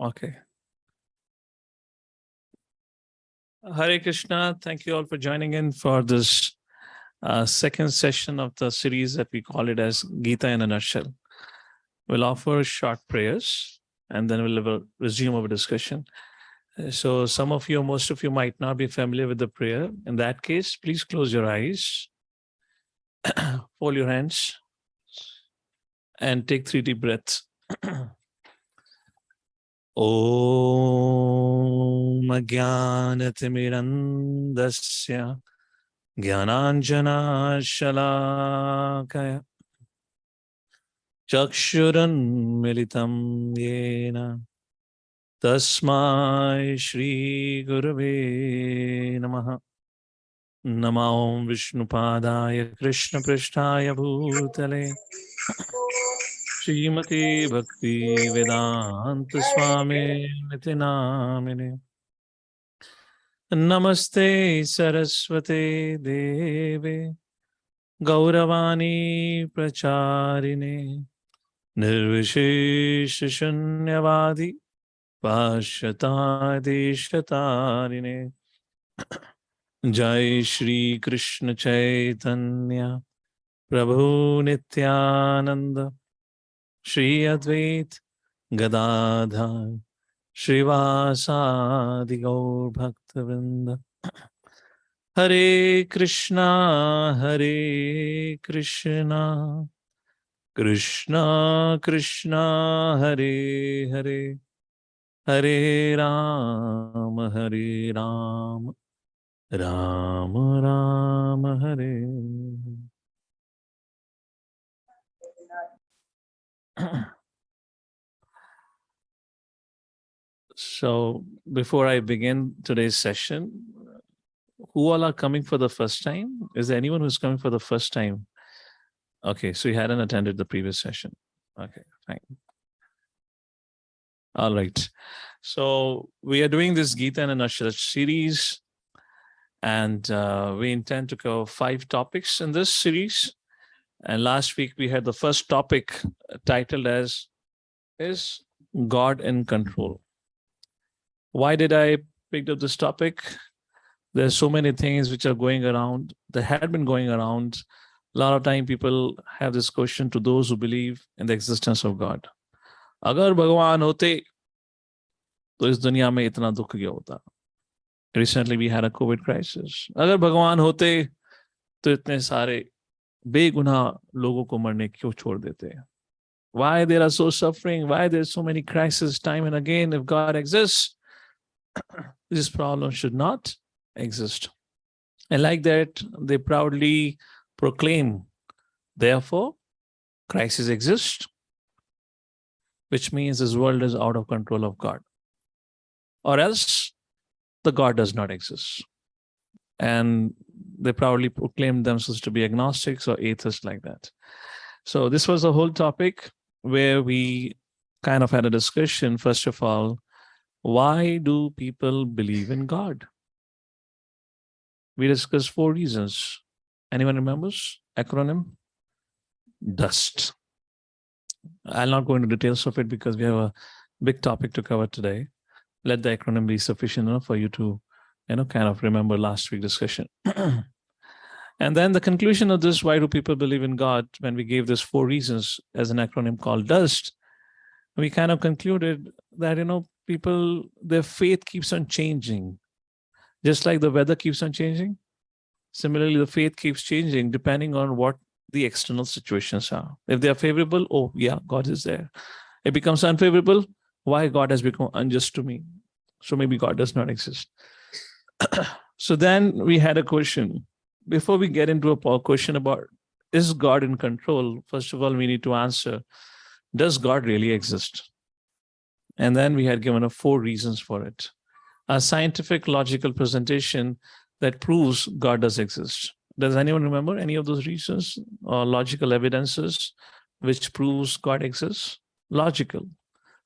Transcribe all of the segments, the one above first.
Okay. Hare Krishna. Thank you all for joining in for this second session of the series that we call it as Gita in a nutshell. We'll offer short prayers and then we'll resume our discussion. So some of you, most of you might not be familiar with the prayer. In that case, please close your eyes, fold your hands, and take 3 deep breaths. Om Ajnanatimirandasya Jnananjana Shalakaya Chakshuran Militam Yena Tasmai Shri Gurave Namaha Namo Vishnupadaya Krishna Prishtaya Bhutale Srimati Bhakti Vedanta Swami Niti Namine Namaste Saraswate Deve Gauravani Pracharine Nirvishesha Shunyavadi Pashyata Deshatarine Jai Shri Krishna Chaitanya Prabhu Nityananda Shri Advait Gadadhar Shrivasadi Gaur Bhaktavinda Hare Krishna Krishna Krishna Hare Hare Hare Rama Rama Rama Hare. So before I begin today's session, who all are coming for the first time? Is there anyone who's coming for the first time? Okay, so you hadn't attended the previous session. Okay, fine. All right. So we are doing this Gita in a nutshell series, and we intend to cover 5 topics in this series. And last week we had the first topic titled as Is God in Control? Why did I pick up this topic? There's so many things which are going around, that had been going around. A lot of time people have this question to those who believe in the existence of God. Agar Bhagwan hote, to is duniya mein itna dukh kya hota? Recently we had a COVID crisis. Agar Bhagwan hote, to itne sare begunah logo ko marne kyun chhod dete? Why there are so suffering? Why there's so many crises time and again? If God exists, this problem should not exist. And like that, they proudly proclaim, therefore, crises exist, which means this world is out of control of God. Or else, the God does not exist. And they proudly proclaim themselves to be agnostics or atheists like that. So this was a whole topic where we kind of had a discussion. First of all, why do people believe in God? We discussed 4 reasons. Anyone remembers? Acronym? DUST. I'll not go into details of it because we have a big topic to cover today. Let the acronym be sufficient enough for you to, kind of remember last week's discussion. And then the conclusion of this, why do people believe in God, when we gave this 4 reasons as an acronym called DUST, we kind of concluded that, people, their faith keeps on changing. Just like the weather keeps on changing, similarly, the faith keeps changing depending on what the external situations are. If they are favorable, oh yeah, God is there. It becomes unfavorable, why God has become unjust to me? So maybe God does not exist. So then we had a question. Before we get into a question about, is God in control? First of all, we need to answer, does God really exist? And then we had given 4 reasons for it. A scientific logical presentation that proves God does exist. Does anyone remember any of those reasons or logical evidences which proves God exists? Logical.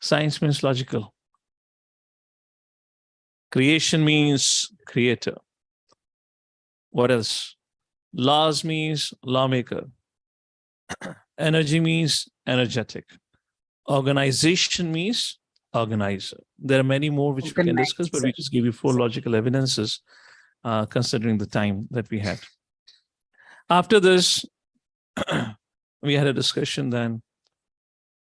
Science means logical. Creation means creator. What else? Laws means lawmaker. Energy means energetic. Organization means organizer. There are many more which we can discuss, but we just give you 4 logical evidences considering the time that we had. After this, we had a discussion then.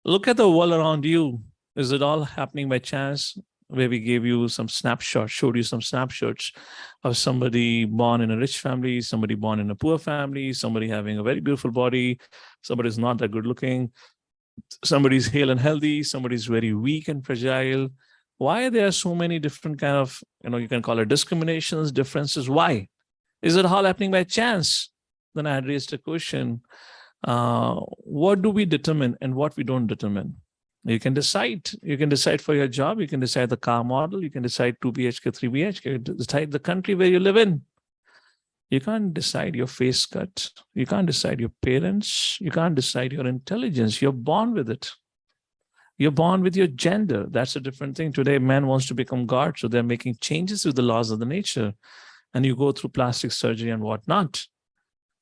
Look at the world around you. Is it all happening by chance? Where we gave you some snapshots, showed you some snapshots of somebody born in a rich family, somebody born in a poor family, somebody having a very beautiful body, somebody's not that good looking, somebody's hale and healthy, somebody's very weak and fragile. Why there are so many different kind of, you can call it discriminations, differences? Why? Is it all happening by chance? Then I had raised a question. What do we determine and what we don't determine? You can decide. You can decide for your job. You can decide the car model. You can decide 2 BHK, 3 BHK. You can decide the country where you live in. You can't decide your face cut. You can't decide your parents. You can't decide your intelligence. You're born with it. You're born with your gender. That's a different thing. Today, man wants to become God, so they're making changes with the laws of the nature. And you go through plastic surgery and whatnot.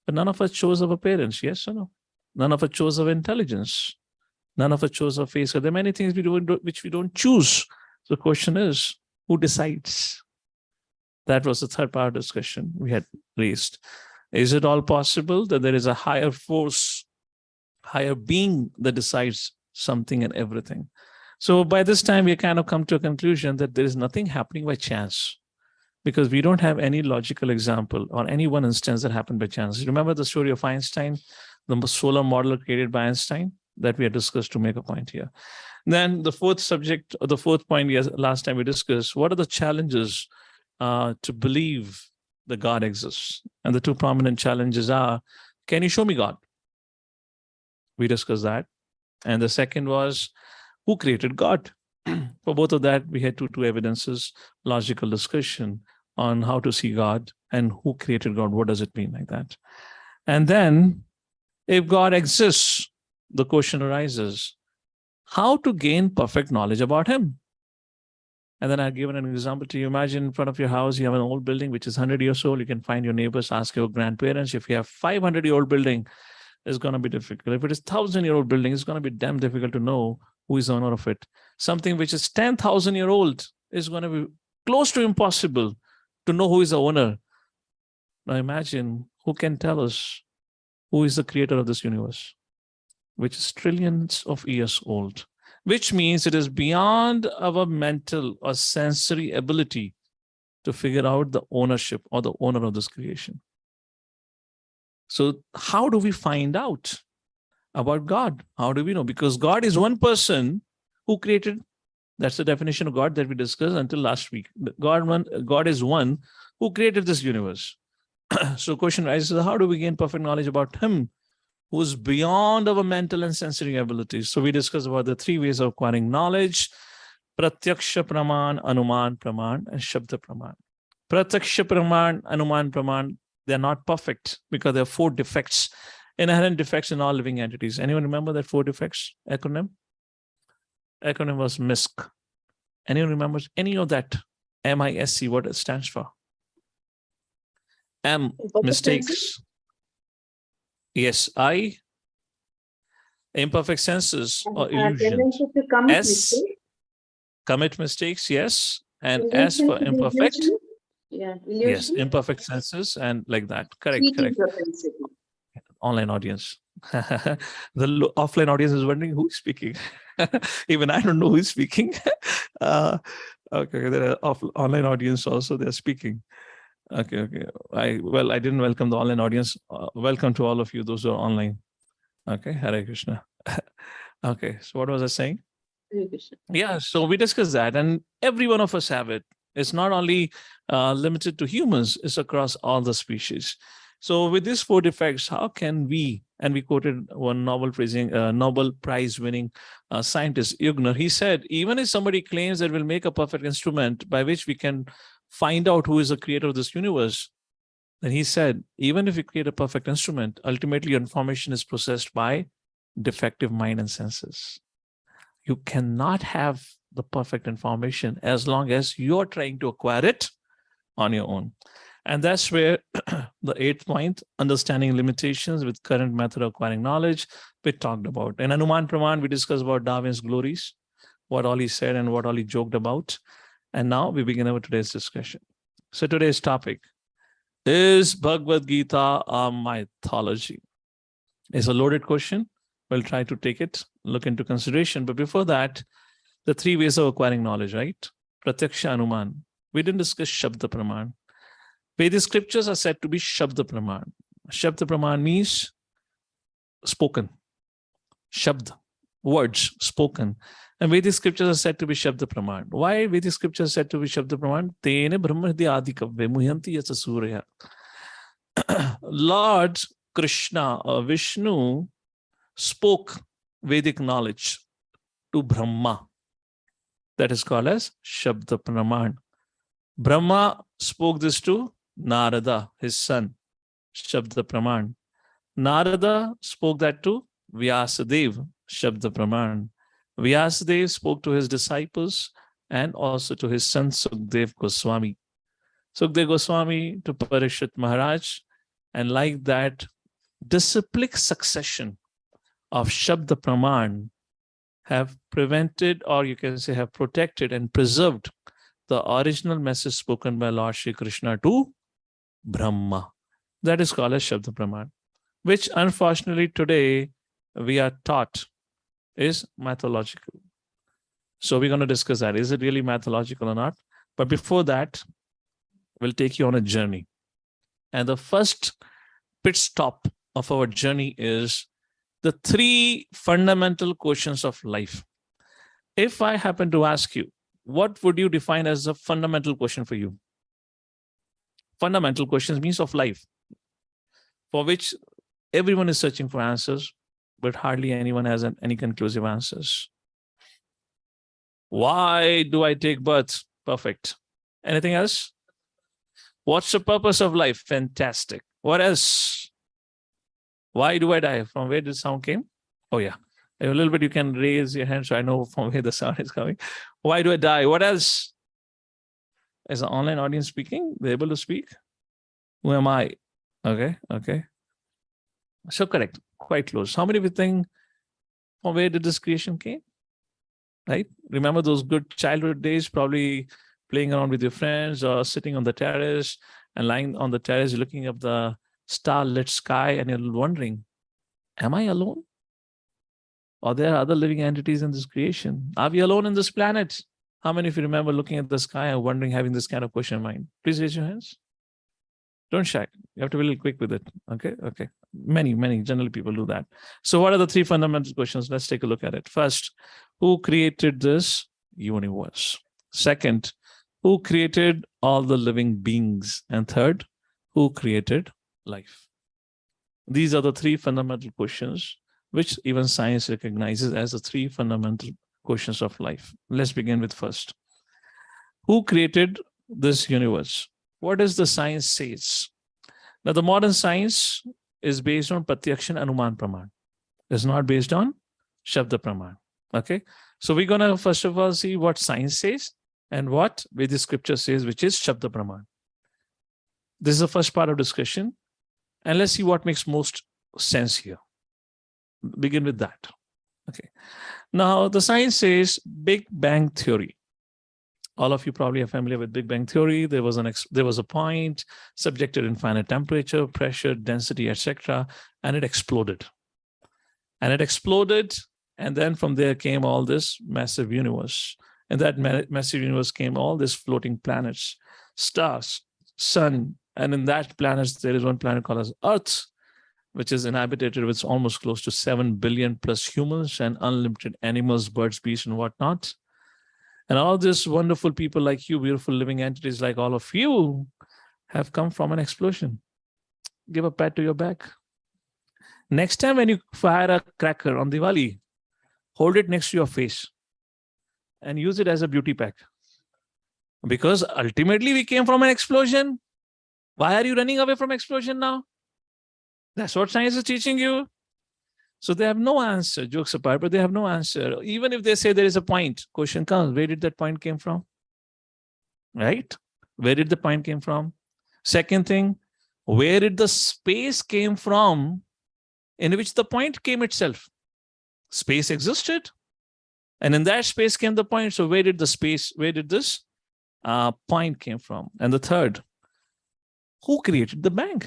But none of us chose our parents, yes or no? None of us chose our intelligence. None of us chose our face. So there are many things we do which we don't choose. So the question is, who decides? That was the third part of discussion we had raised. Is it all possible that there is a higher force, higher being that decides something and everything? So by this time, we kind of come to a conclusion that there is nothing happening by chance, because we don't have any logical example or any one instance that happened by chance. Remember the story of Einstein, the solar model created by Einstein that we had discussed to make a point here. Then the fourth subject, or the fourth point, yes, last time we discussed, what are the challenges to believe that God exists? And the 2 prominent challenges are, can you show me God? We discussed that. And the second was, who created God? For both of that, we had two evidences, logical discussion on how to see God and who created God. What does it mean like that? And then, if God exists, the question arises, how to gain perfect knowledge about him? And then I've given an example to you. Imagine in front of your house, you have an old building which is 100 years old. You can find your neighbors, ask your grandparents. If you have 500-year-old building, it's going to be difficult. If it is 1,000-year-old building, it's going to be damn difficult to know who is the owner of it. Something which is 10,000-year-old is going to be close to impossible to know who is the owner. Now imagine who can tell us who is the creator of this universe, which is trillions of years old, which means it is beyond our mental or sensory ability to figure out the ownership or the owner of this creation. So how do we find out about God? How do we know? Because God is one person who created. That's the definition of God that we discussed until last week. God is one who created this universe. So question arises, how do we gain perfect knowledge about him who is beyond our mental and sensory abilities? So we discussed about the 3 ways of acquiring knowledge: Pratyaksha Praman, Anuman Praman, and Shep the Brahman. Pratyaksha Praman, Anuman Praman, they're not perfect because there are 4 defects, inherent defects in all living entities. Anyone remember that 4 defects acronym? Acronym was MISC. Anyone remembers any of that? MISC, what it stands for? M, mistakes. Yes, I, imperfect senses or illusions. S, commit mistakes, yes. And S for imperfect. Yeah, yes, imperfect senses and like that. Correct, correct. Online audience. The offline audience is wondering who's speaking. Even I don't know who's speaking. Okay, there are online audience also, they're speaking. Okay. I didn't welcome the online audience. Welcome to all of you, those who are online. Okay, Hare Krishna. Okay, so what was I saying? Hare Krishna. Yeah, so we discussed that, and every one of us have it. It's not only limited to humans, it's across all the species. So with these 4 defects, how can we, and we quoted one Nobel Prize winning scientist, Jugner, he said, even if somebody claims that we'll make a perfect instrument by which we can find out who is the creator of this universe, then he said, even if we create a perfect instrument, ultimately information is processed by defective mind and senses. You cannot have the perfect information as long as you're trying to acquire it on your own. And that's where the 8th point, understanding limitations with current method of acquiring knowledge, we talked about. In Anuman Praman, we discussed about Darwin's glories. what all he said and what all he joked about. And now we begin our today's discussion. So today's topic is Bhagavad Gita a mythology? It's a loaded question. We'll try to take it, look into consideration. But before that, the three ways of acquiring knowledge, right? Pratyaksha, Anuman. We didn't discuss Shep the Brahman. Vedic scriptures are said to be Shep the Brahman. Shep the Brahman means spoken. Shabd, words, spoken. And Vedic scriptures are said to be Shep the Brahman. Why Vedic scriptures are said to be Shep the Brahman? Tene Brahma Adikavve Muhyanti Yasa Surya. Lord Krishna or Vishnu spoke Vedic knowledge to Brahma. That is called as Shep the Brahman. Brahma spoke this to Narada, his son, Shep the Brahman. Narada spoke that to Vyasadeva, Shep the Brahman. Vyasadeva spoke to his disciples and also to his son Sukdev Goswami. Sukdev Goswami to Parikshit Maharaj, and like that, disciplic succession of Shep the Brahman have prevented, or you can say have protected and preserved the original message spoken by Lord Shri Krishna to Brahma. That is called as Shep the Brahman, which unfortunately today we are taught is mythological. So we're going to discuss that. Is it really mythological or not? But before that, we'll take you on a journey. And the first pit stop of our journey is the three fundamental questions of life. If I happen to ask you, what would you define as a fundamental question for you? Fundamental questions means of life, for which everyone is searching for answers, but hardly anyone has any conclusive answers. Why do I take birth? Perfect. Anything else? What's the purpose of life? Fantastic. What else? Why do I die? From where did sound came? Oh yeah. A little bit you can raise your hand so I know from where the sound is coming. Why do I die? What else? Is the online audience speaking? They're able to speak? Who am I? Okay. So correct. Quite close. How many of you think from where did this creation came? Right? Remember those good childhood days, probably playing around with your friends or sitting on the terrace and lying on the terrace looking up the starlit sky and you're wondering, am I alone? Or there are other living entities in this creation? Are we alone in this planet? How many of you remember looking at the sky and wondering, having this kind of question in mind? Please raise your hands. Don't shy. You have to be a little quick with it. Okay. Many, generally people do that. So what are the three fundamental questions? Let's take a look at it. First, who created this universe? Second, who created all the living beings? And third, who created life? These are the three fundamental questions which even science recognizes as the three fundamental questions of life. Let's begin with first. Who created this universe? What does the science says? Now, the modern science is based on Pratyaksha and Anuman Praman. It's not based on Shep the Brahman. Okay. So we're going to first of all see what science says and what Vedic scripture says, which is Shep the Brahman. This is the first part of discussion. And let's see what makes most sense here. Begin with that. Okay. Now, the science says Big Bang Theory. All of you probably are familiar with Big Bang Theory. There was a point subject to infinite temperature, pressure, density, etc., and it exploded. And then from there came all this massive universe. And that massive universe came all these floating planets, stars, sun, and in that planets there is one planet called as Earth, which is inhabited with almost close to 7 billion plus humans and unlimited animals, birds, beasts, and whatnot. And all these wonderful people like you, beautiful living entities like all of you, have come from an explosion. Give a pat to your back. Next time when you fire a cracker on Diwali, hold it next to your face and use it as a beauty pack. Because ultimately we came from an explosion. Why are you running away from explosion now? That's what science is teaching you. So they have no answer, jokes apart, but they have no answer. Even if they say there is a point, question comes, where did that point came from? Right? Where did the point came from? Second thing, where did the space came from in which the point came itself? Space existed. And in that space came the point. So where did this point came from? And the third, who created the bang?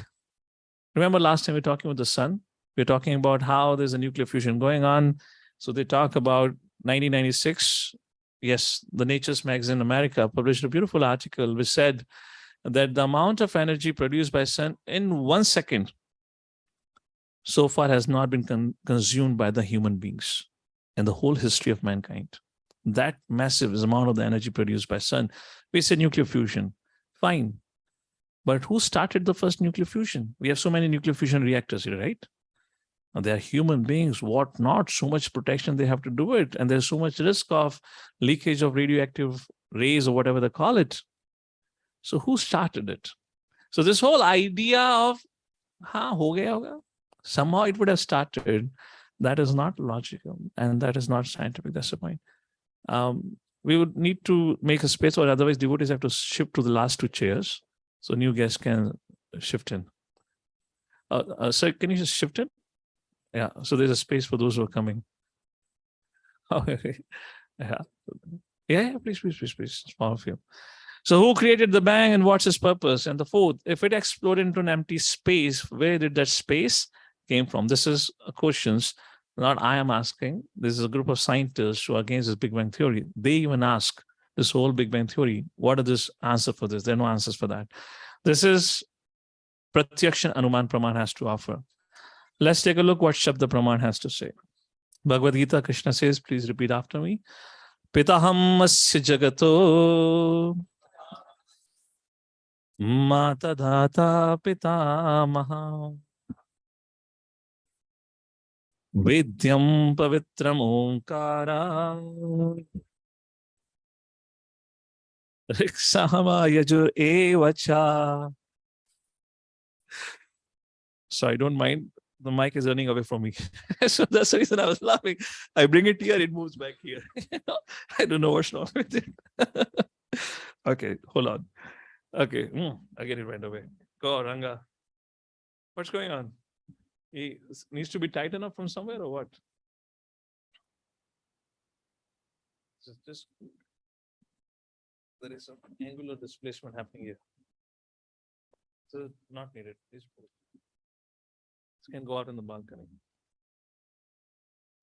Remember last time we were talking about the sun? We were talking about how there's a nuclear fusion going on. So they talk about 1996. Yes, the Nature's magazine America published a beautiful article which said that the amount of energy produced by sun in 1 second so far has not been consumed by the human beings in the whole history of mankind. That massive amount of the energy produced by sun. We say nuclear fusion. Fine. But who started the first nuclear fusion? We have so many nuclear fusion reactors here, right? And they are human beings, what not, so much protection they have to do it. And there's so much risk of leakage of radioactive rays or whatever they call it. So who started it? So this whole idea of, ho gaya hoga, somehow it would have started, that is not logical and that is not scientific. That's the point. We would need to make a space, or otherwise devotees have to shift to the last 2 chairs. So new guests can shift in. Sir, can you just shift in? Yeah, so there's a space for those who are coming. Okay. Yeah, please, all of you. So who created the bang and what's its purpose? And the fourth, if it exploded into an empty space, where did that space came from? This is questions not I am asking. This is a group of scientists who are against this Big Bang Theory. They even ask this whole Big Bang Theory, what are this answer for this? There are no answers for that. This is Pratyaksha Anuman Praman has to offer. Let's take a look what Shep the Brahman has to say. Bhagavad Gita, Krishna says, please repeat after me. Pitaham asya jagato mata dhata pitamaha vidyam pavitram omkara riksama yajur evacha. So I don't mind. The mic is running away from me. So that's the reason I was laughing. I bring it here, it moves back here. I don't know what's wrong with it. Okay, hold on. Okay, I get it right away. Go, Ranga. What's going on? He needs to be tightened up from somewhere or what? Just there is some angular displacement happening here. So not needed. Please put it. Can go out in the balcony.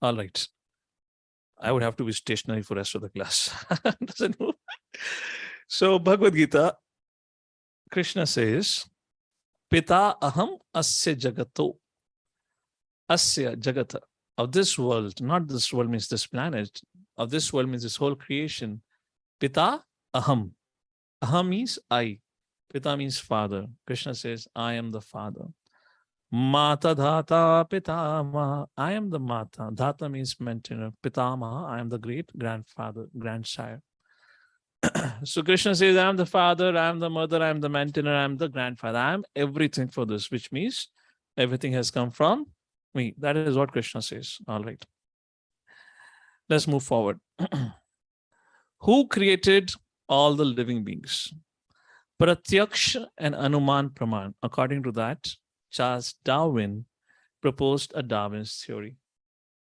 All right. I would have to be stationary for the rest of the class. Doesn't move. So Bhagavad Gita, Krishna says, Pita aham asya jagato. Asya jagata. Of this world, not this world means this planet. Of this world means this whole creation. Pita aham. Aham means I. Pita means father. Krishna says, I am the father. Mata dhata pitama. I am the mata. Dhata means maintainer. Pitama, I am the great grandfather, grandsire. So Krishna says, I am the father, I am the mother, I am the maintainer, I am the grandfather. I am everything for this, which means everything has come from me. That is what Krishna says. All right. Let's move forward. Who created all the living beings? Pratyaksha and Anuman Praman. According to that, Charles Darwin proposed a Darwin's theory.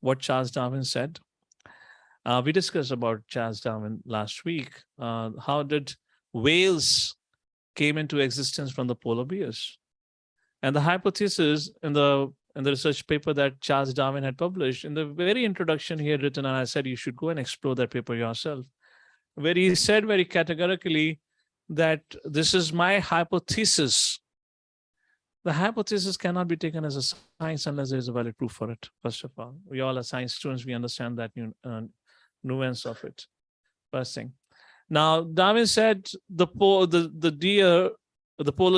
What Charles Darwin said? We discussed about Charles Darwin last week. How did whales came into existence from the polar bears? And the hypothesis in the research paper that Charles Darwin had published, in the very introduction he had written, and I said you should go and explore that paper yourself, where he said very categorically that this is my hypothesis. The hypothesis cannot be taken as a science unless there is a valid proof for it, first of all. We all are science students. We understand that nuance of it, first thing. Now, Darwin said the polar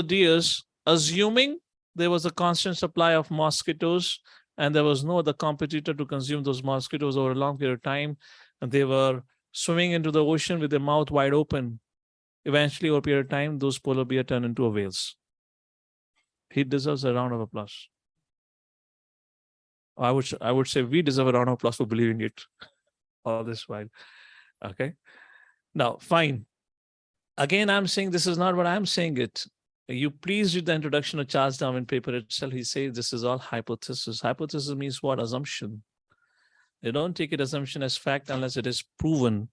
deers, assuming there was a constant supply of mosquitoes and there was no other competitor to consume those mosquitoes over a long period of time, and they were swimming into the ocean with their mouth wide open. Eventually, over a period of time, those polar bears turn into whales. He deserves a round of applause. I would say we deserve a round of applause for believing it all this while. Okay. Now, fine. Again, I'm saying this is not what I'm saying it. You please read the introduction of Charles Darwin paper itself. He says this is all hypothesis. Hypothesis means what? Assumption. They don't take it assumption as fact unless it is proven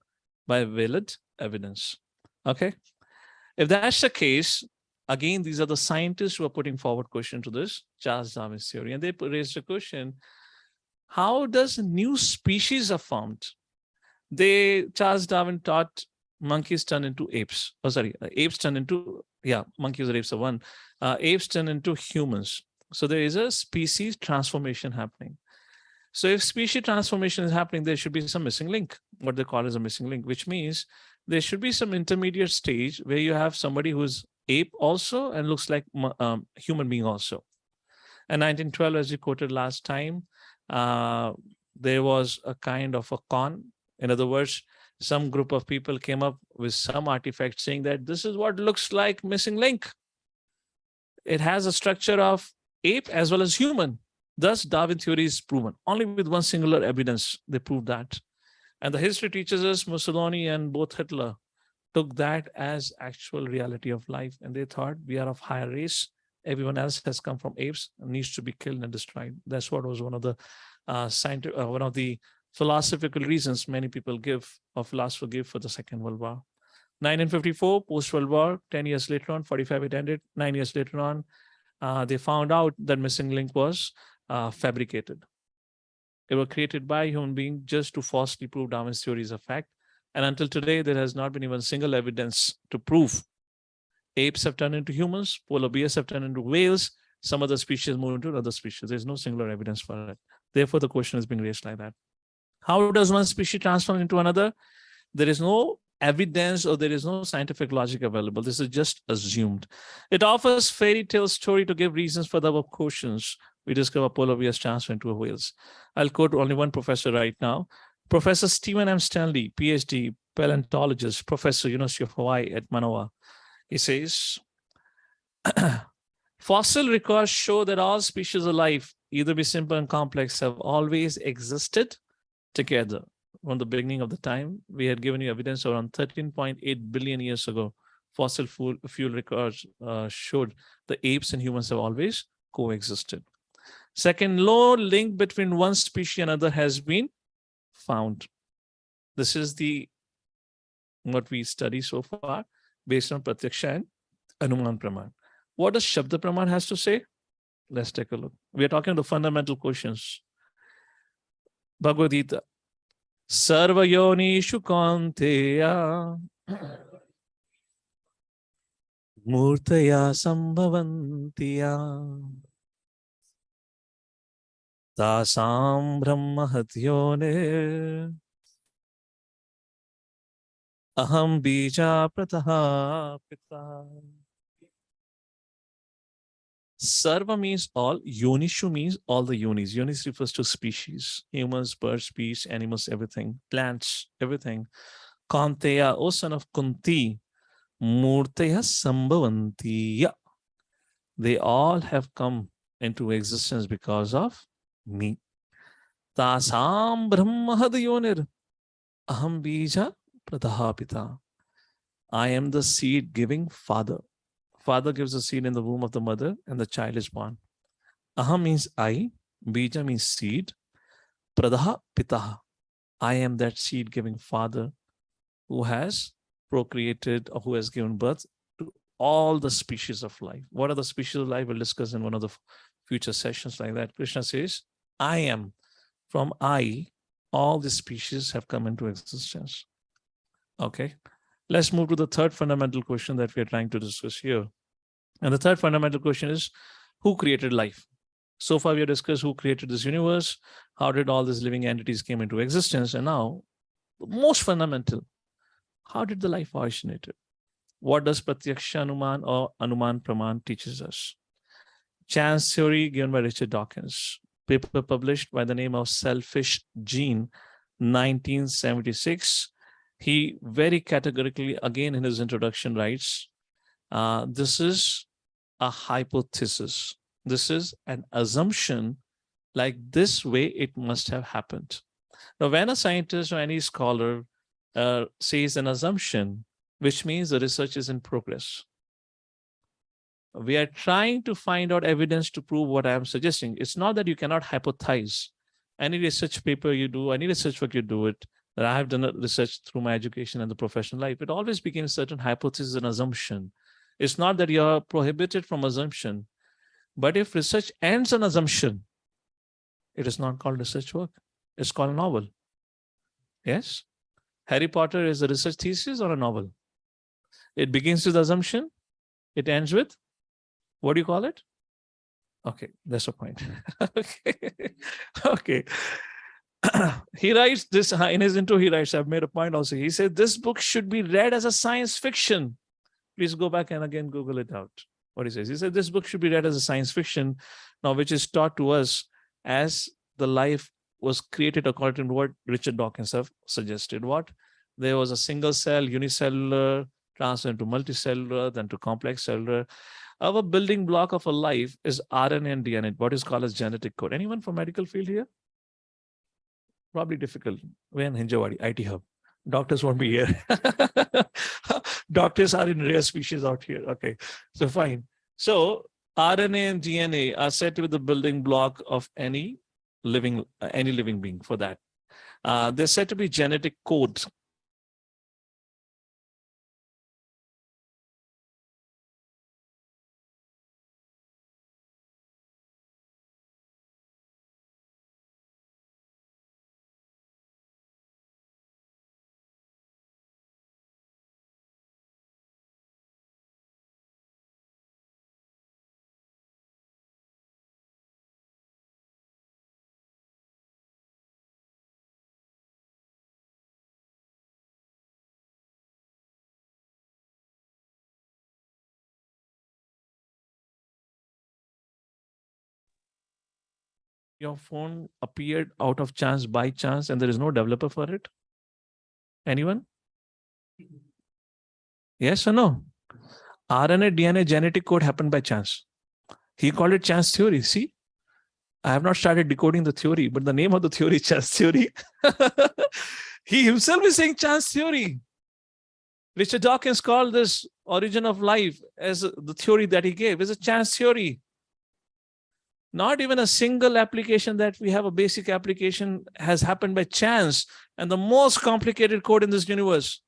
by valid evidence. Okay. If that's the case, again, these are the scientists who are putting forward question to this Charles Darwin's theory. And they raised a question, how does new species are formed? Charles Darwin taught monkeys turn into apes. Oh, sorry, apes turn into, monkeys or apes are one. Apes turn into humans. So there is a species transformation happening. So if species transformation is happening, there should be some missing link, what they call as a missing link, which means there should be some intermediate stage where you have somebody who's ape also and looks like human being also. In 1912, as you quoted last time, there was a kind of a con. In other words, some group of people came up with some artifact saying that this is what looks like missing link. It has a structure of ape as well as human. Thus, Darwin theory is proven. Only with one singular evidence, they proved that. And the history teaches us Mussolini and both Hitler took that as actual reality of life. And they thought we are of higher race. Everyone else has come from apes and needs to be killed and destroyed. That's what was one of the one of the philosophical reasons many people give, or philosophers give, for the Second World War. 1954, post-World War, 10 years later on, 45 it ended, 9 years later on, they found out that missing link was fabricated. They were created by a human being just to falsely prove Darwin's theory is a fact. And until today, there has not been even single evidence to prove apes have turned into humans, polar bears have turned into whales, some other species moved into other species. There's no singular evidence for it. Therefore, the question is being raised like that. How does one species transform into another? There is no evidence or there is no scientific logic available. This is just assumed. It offers fairy tale story to give reasons for the above questions. We discover polar bears transfer into whales. I'll quote only one professor right now. Professor Stephen M. Stanley, PhD, paleontologist, professor, University of Hawaii at Manoa. He says, fossil records show that all species of life, either be simple and complex, have always existed together. From the beginning of the time, we had given you evidence around 13.8 billion years ago. Fossil fuel records showed the apes and humans have always coexisted. Second, no link between one species and another has been found. This is what we study so far based on Pratyaksha and Anuman Praman. What does Shep the Brahman has to say? Let's take a look. We are talking the fundamental questions. Bhagavad Gita. Sarva yonishu kaunteya murtaya sambhavantiya tasam brahmahatyone aham bija prataha pita. Sarva means all, yonishu means all the yonis. Yonis refers to species, humans, birds, beasts, animals, everything, plants, everything. Kanteya, O son of Kunti, Murteya Sambhavantiya. They all have come into existence because of me. Tasam Brahmahadayonir Aham Bija Pradahapita. I am the seed giving father. Father gives the seed in the womb of the mother and the child is born. Aham means I, Bija means seed, Pradaha Pitaha. I am that seed giving father who has procreated or who has given birth to all the species of life. What are the species of life? We'll discuss in one of the future sessions like that. Krishna says, I am. From I, all the species have come into existence. Okay. Let's move to the third fundamental question that we are trying to discuss here. And the third fundamental question is, who created life? So far, we have discussed who created this universe, how did all these living entities came into existence, and now, most fundamental, how did the life originate? What does Pratyaksha Anuman or Anuman Praman teaches us? Chance theory given by Richard Dawkins, paper published by the name of Selfish Gene, 1976. He very categorically, again in his introduction, writes, this is a hypothesis. This is an assumption, like this way it must have happened. Now, when a scientist or any scholar says an assumption, which means the research is in progress. We are trying to find out evidence to prove what I am suggesting. It's not that you cannot hypothesize. Any research paper you do, any research work you do it, that I have done research through my education and the professional life, it always begins certain hypothesis and assumption. It's not that you're prohibited from assumption, but if research ends on assumption, it is not called research work. It's called a novel. Yes? Harry Potter is a research thesis or a novel? It begins with assumption. It ends with, what do you call it? Okay, that's the point. Okay. Okay. He writes this in his intro. He writes, I've made a point also. He said, this book should be read as a science fiction. Please go back and again Google it out. What he says. He said, this book should be read as a science fiction, now which is taught to us as the life was created according to what Richard Dawkins have suggested. What? There was a single cell, unicellular, transferred into multicellular, then to complex cellular. Our building block of a life is RNA and DNA, what is called as genetic code. Anyone from medical field here? Probably difficult. We're in Hinjawadi, IT hub. Doctors won't be here. Doctors are in rare species out here. Okay, so fine. So RNA and DNA are said to be the building block of any living being for that. They're said to be genetic codes. Your phone appeared out of chance, by chance, and there is no developer for it? Anyone? Yes or no? RNA, DNA, genetic code happened by chance. He called it chance theory. See, I have not started decoding the theory, but the name of the theory is chance theory. He himself is saying chance theory. Richard Dawkins called this origin of life as the theory that he gave is a chance theory. Not even a single application that we have, a basic application, has happened by chance. And the most complicated code in this universe,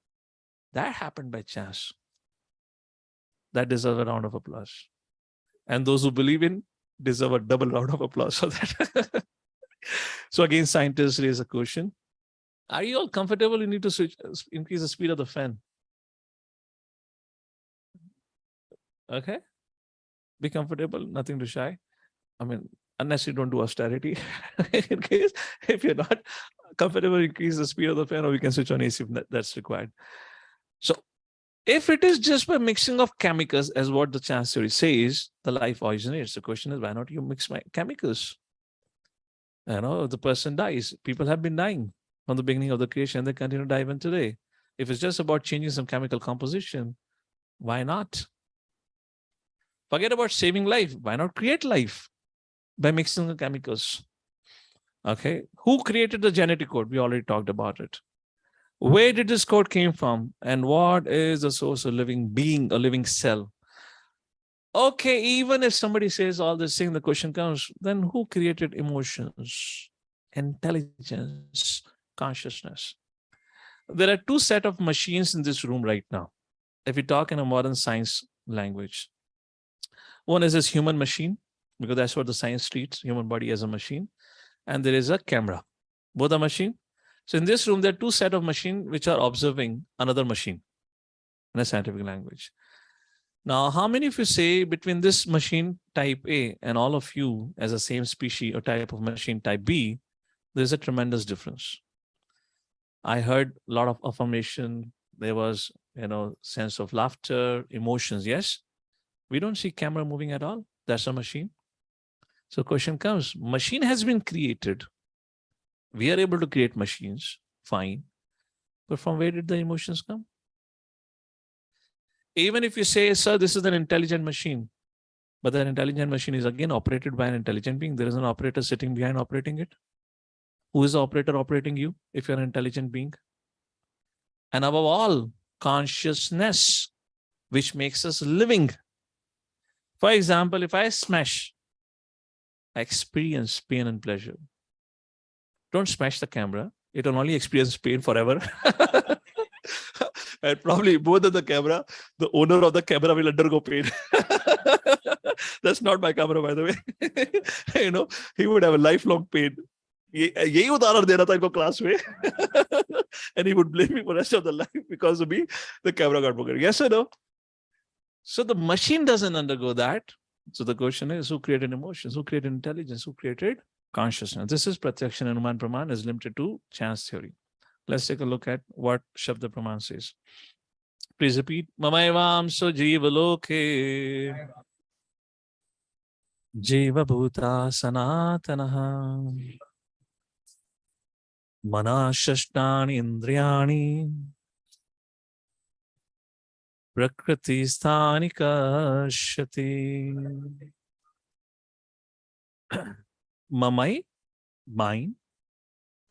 that happened by chance. That deserves a round of applause. And those who believe in deserve a double round of applause for that. So again, scientists raise a question. Are you all comfortable? You need to increase the speed of the fan. Okay? Be comfortable, nothing to shy. I mean, unless you don't do austerity. In case, if you're not comfortable, increase the speed of the fan, or we can switch on AC if that's required. So if it is just by mixing of chemicals, as what the chance theory says, the life originates. The question is, why not you mix my chemicals? You know, the person dies. People have been dying from the beginning of the creation, and they continue to die even today. If it's just about changing some chemical composition, why not? Forget about saving life. Why not create life by mixing the chemicals? Okay. Who created the genetic code? We already talked about it. Where did this code came from? And what is the source of living being, a living cell? Okay, even if somebody says all this thing, the question comes, then who created emotions, intelligence, consciousness? There are two sets of machines in this room right now. If we talk in a modern science language, one is this human machine, because that's what the science treats, human body as a machine. And there is a camera, both are machine. So in this room, there are two sets of machine which are observing another machine in a scientific language. Now, how many of you say between this machine type A and all of you as a same species or type of machine type B, there's a tremendous difference? I heard a lot of affirmation. There was, sense of laughter, emotions. Yes, we don't see camera moving at all. That's a machine. So question comes, machine has been created. We are able to create machines, fine. But from where did the emotions come? Even if you say, sir, this is an intelligent machine, but that intelligent machine is again operated by an intelligent being. There is an operator sitting behind operating it. Who is the operator operating you if you're an intelligent being? And above all, consciousness, which makes us living. For example, if I smash, I experience pain and pleasure. don't smash the camera. It will only experience pain forever. And probably more than the camera, the owner of the camera will undergo pain. That's not my camera, by the way. He would have a lifelong pain. यही उदाहरण दे रहा था इनको class में. And he would blame me for the rest of the life because of me. The camera got broken. Yes or no? So the machine doesn't undergo that. So the question is, who created emotions? Who created intelligence? Who created consciousness? This is Pratyaksha and Anuman Praman is limited to chance theory. Let's take a look at what Shep the Brahman says. Please repeat. Mamaivam so jiva loke jiva bhuta sanatanaha manashashtani indriyani prakriti sthani kashyati. Mamai, mine,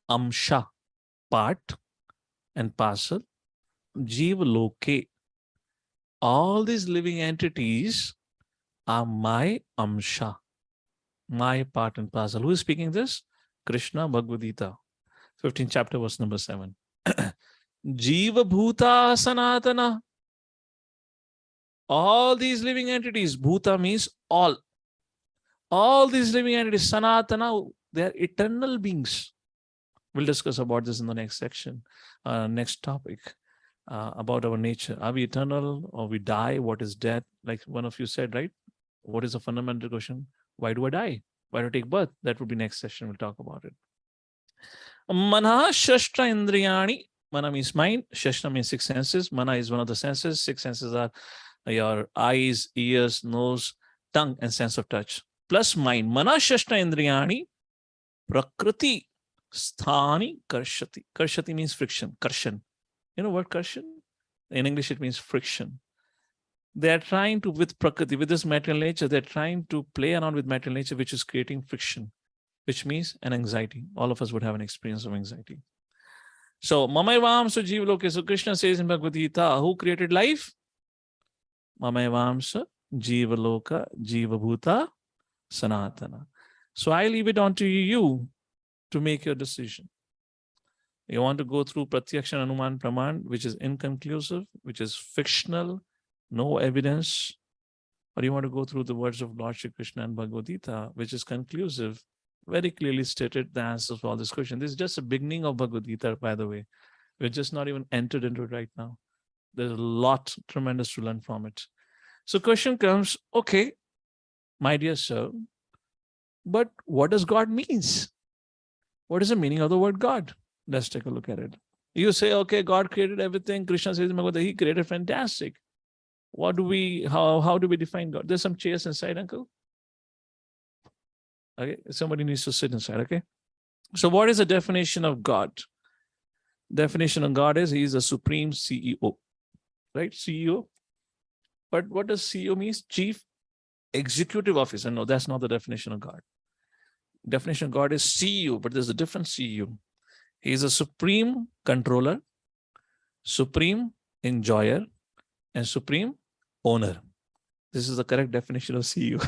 amsha, part and parcel, jiva loke, all these living entities are my amsha, my part and parcel. Who is speaking this? Krishna, Bhagavad Gita, 15th chapter, verse number 7. Jiva bhuta sanatana. All these living entities, bhuta means all. All these living entities, sanatana, they are eternal beings. We'll discuss about this in the next section, next topic, about our nature. Are we eternal or we die? What is death? Like one of you said, right? What is a fundamental question? Why do I die? Why do I take birth? That would be next session. We'll talk about it. Mana shashtra indriyani. Mana means mind. Shashtra means six senses. Mana is one of the senses. Six senses are your eyes, ears, nose, tongue, and sense of touch. Plus mind. Mana shashtra indriyani. Prakriti sthani karshati. Karshati means friction. Karshan. You know what karshan? In English, it means friction. They are trying to, with prakriti, with this material nature, they're trying to play around with material nature, which is creating friction, which means an anxiety. All of us would have an experience of anxiety. So, Mamaivam Jiva Loke. So Krishna says in Bhagavad Gita, who created life? Mamaivam Jiva Loka, Jiva Bhuta, Sanatana. So I leave it on to you to make your decision. You want to go through Pratyaksha and Anuman Praman, which is inconclusive, which is fictional, no evidence, or you want to go through the words of Lord Shri Krishna and Bhagavad Gita, which is conclusive, very clearly stated the answers for all this question. This is just a beginning of Bhagavad Gita, by the way. We're just not even entered into it right now. There's a lot tremendous to learn from it. So question comes, okay, my dear sir, but what does God means? What is the meaning of the word God? Let's take a look at it. You say, okay, God created everything. Krishna says, he created fantastic. What do we, how do we define God? There's some chairs inside, uncle. Okay, somebody needs to sit inside, okay? So what is the definition of God? Definition of God is he is a supreme CEO, right? CEO. But what does CEO means? Chief Executive Officer. No, that's not the definition of God. Definition of God is CEO, but there's a different CEO. He is a supreme controller, supreme enjoyer, and supreme owner. This is the correct definition of CEO.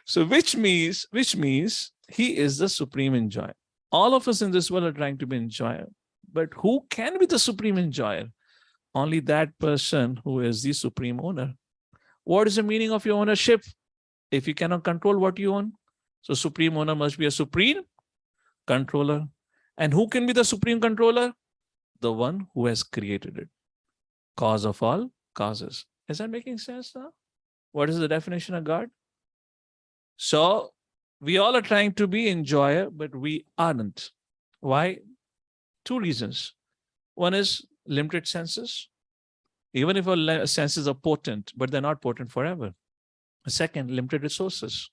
So which means he is the supreme enjoyer. All of us in this world are trying to be enjoyer. But who can be the supreme enjoyer? Only that person who is the supreme owner. What is the meaning of your ownership? If you cannot control what you own, so supreme owner must be a supreme controller. And who can be the supreme controller? The one who has created it. Cause of all causes. Is that making sense now? What is the definition of God? So we all are trying to be enjoyer, but we aren't. Why? Two reasons. One is limited senses. Even if our senses are potent, but they're not potent forever. Second, limited resources.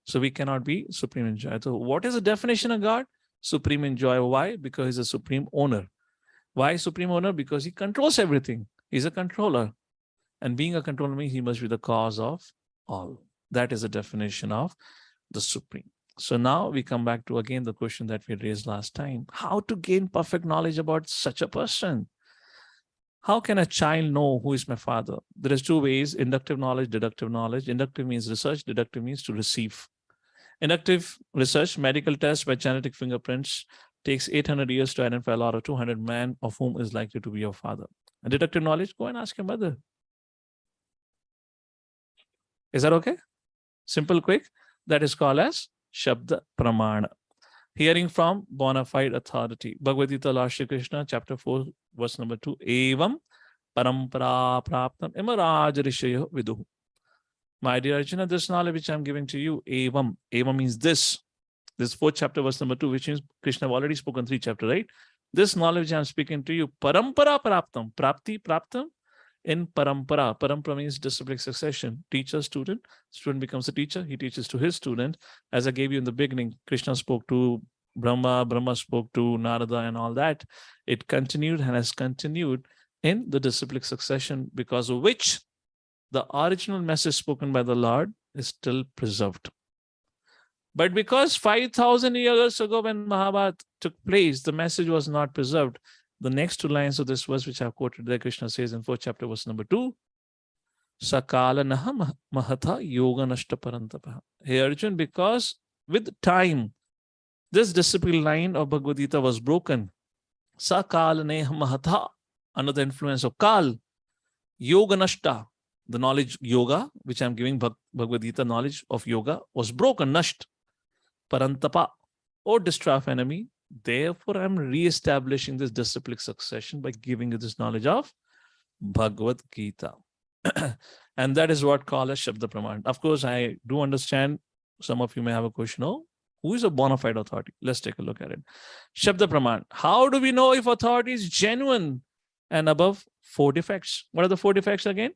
So we cannot be supreme enjoyer. So what is the definition of God? Supreme enjoyer. Why? Because he's a supreme owner. Why supreme owner? Because he controls everything. He's a controller. And being a controller means he must be the cause of all. That is the definition of the supreme. So now we come back to again the question that we raised last time. How to gain perfect knowledge about such a person? How can a child know who is my father? There is two ways, inductive knowledge, deductive knowledge. Inductive means research, deductive means to receive. Inductive research, medical tests by genetic fingerprints takes 800 years to identify a lot of 200 man of whom is likely to be your father. And deductive knowledge, go and ask your mother. Is that okay? Simple, quick. That is called as Shep the Brahman. Hearing from bona fide authority. Bhagavad Gita, Lord Shri Krishna, chapter 4, verse number 2. Evam parampara praptam imaraj rishayo viduhu. My dear Arjuna, this knowledge which I'm giving to you, evam. Evam means this. This fourth chapter, verse number 2, which means Krishna have already spoken 3 chapters, right? This knowledge I'm speaking to you, parampara praptam. Prapti, praptam, in parampara. Parampara means disciplic succession. Teacher, student. Student becomes a teacher. He teaches to his student. As I gave you in the beginning, Krishna spoke to Brahma, Brahma spoke to Narada and all that. It continued and has continued in the disciplic succession, because of which the original message spoken by the Lord is still preserved. But because 5,000 years ago when Mahabharata took place, the message was not preserved. The next 2 lines of this verse, which I've quoted there, Krishna says in 4th chapter, verse number 2, Sakala naha mahatha yoga nashta parantapa. Hey Arjun, because with time, this disciple line of Bhagavad Gita was broken. Sakala neha mahatha, under the influence of Kal, yoga nashta, the knowledge yoga, which I'm giving Bhagavad Gita knowledge of yoga, was broken, nasht, parantapa, or destroy of enemy. Therefore, I'm re-establishing this disciplic succession by giving you this knowledge of Bhagavad Gita. And that is what called as Shep the Brahman. Of course, I do understand some of you may have a question. Oh, who is a bona fide authority? Let's take a look at it. Shep the Brahman. How do we know if authority is genuine and above 4 defects? What are the 4 defects again?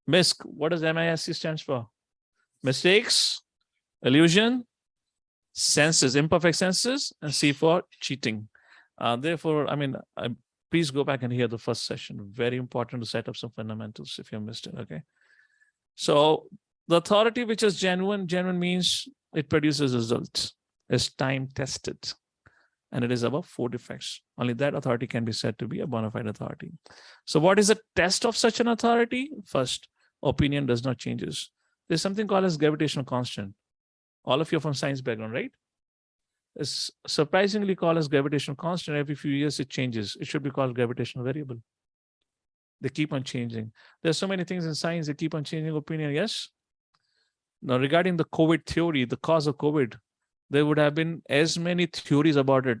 MISC. What does MISC stands for? Mistakes, illusion, senses, imperfect senses, and C for cheating. Therefore, please go back and hear the first session. Very important to set up some fundamentals if you missed it, okay? So the authority which is genuine means it produces results, is time tested, and it is above 4 defects. Only that authority can be said to be a bona fide authority. So what is the test of such an authority? First, opinion does not changes. There's something called as gravitational constant. All of you are from science background, right? It's surprisingly called as gravitational constant. Every few years it changes. It should be called gravitational variable. They keep on changing. There's so many things in science that keep on changing opinion, yes? Now, regarding the COVID theory, the cause of COVID, there would have been as many theories about it,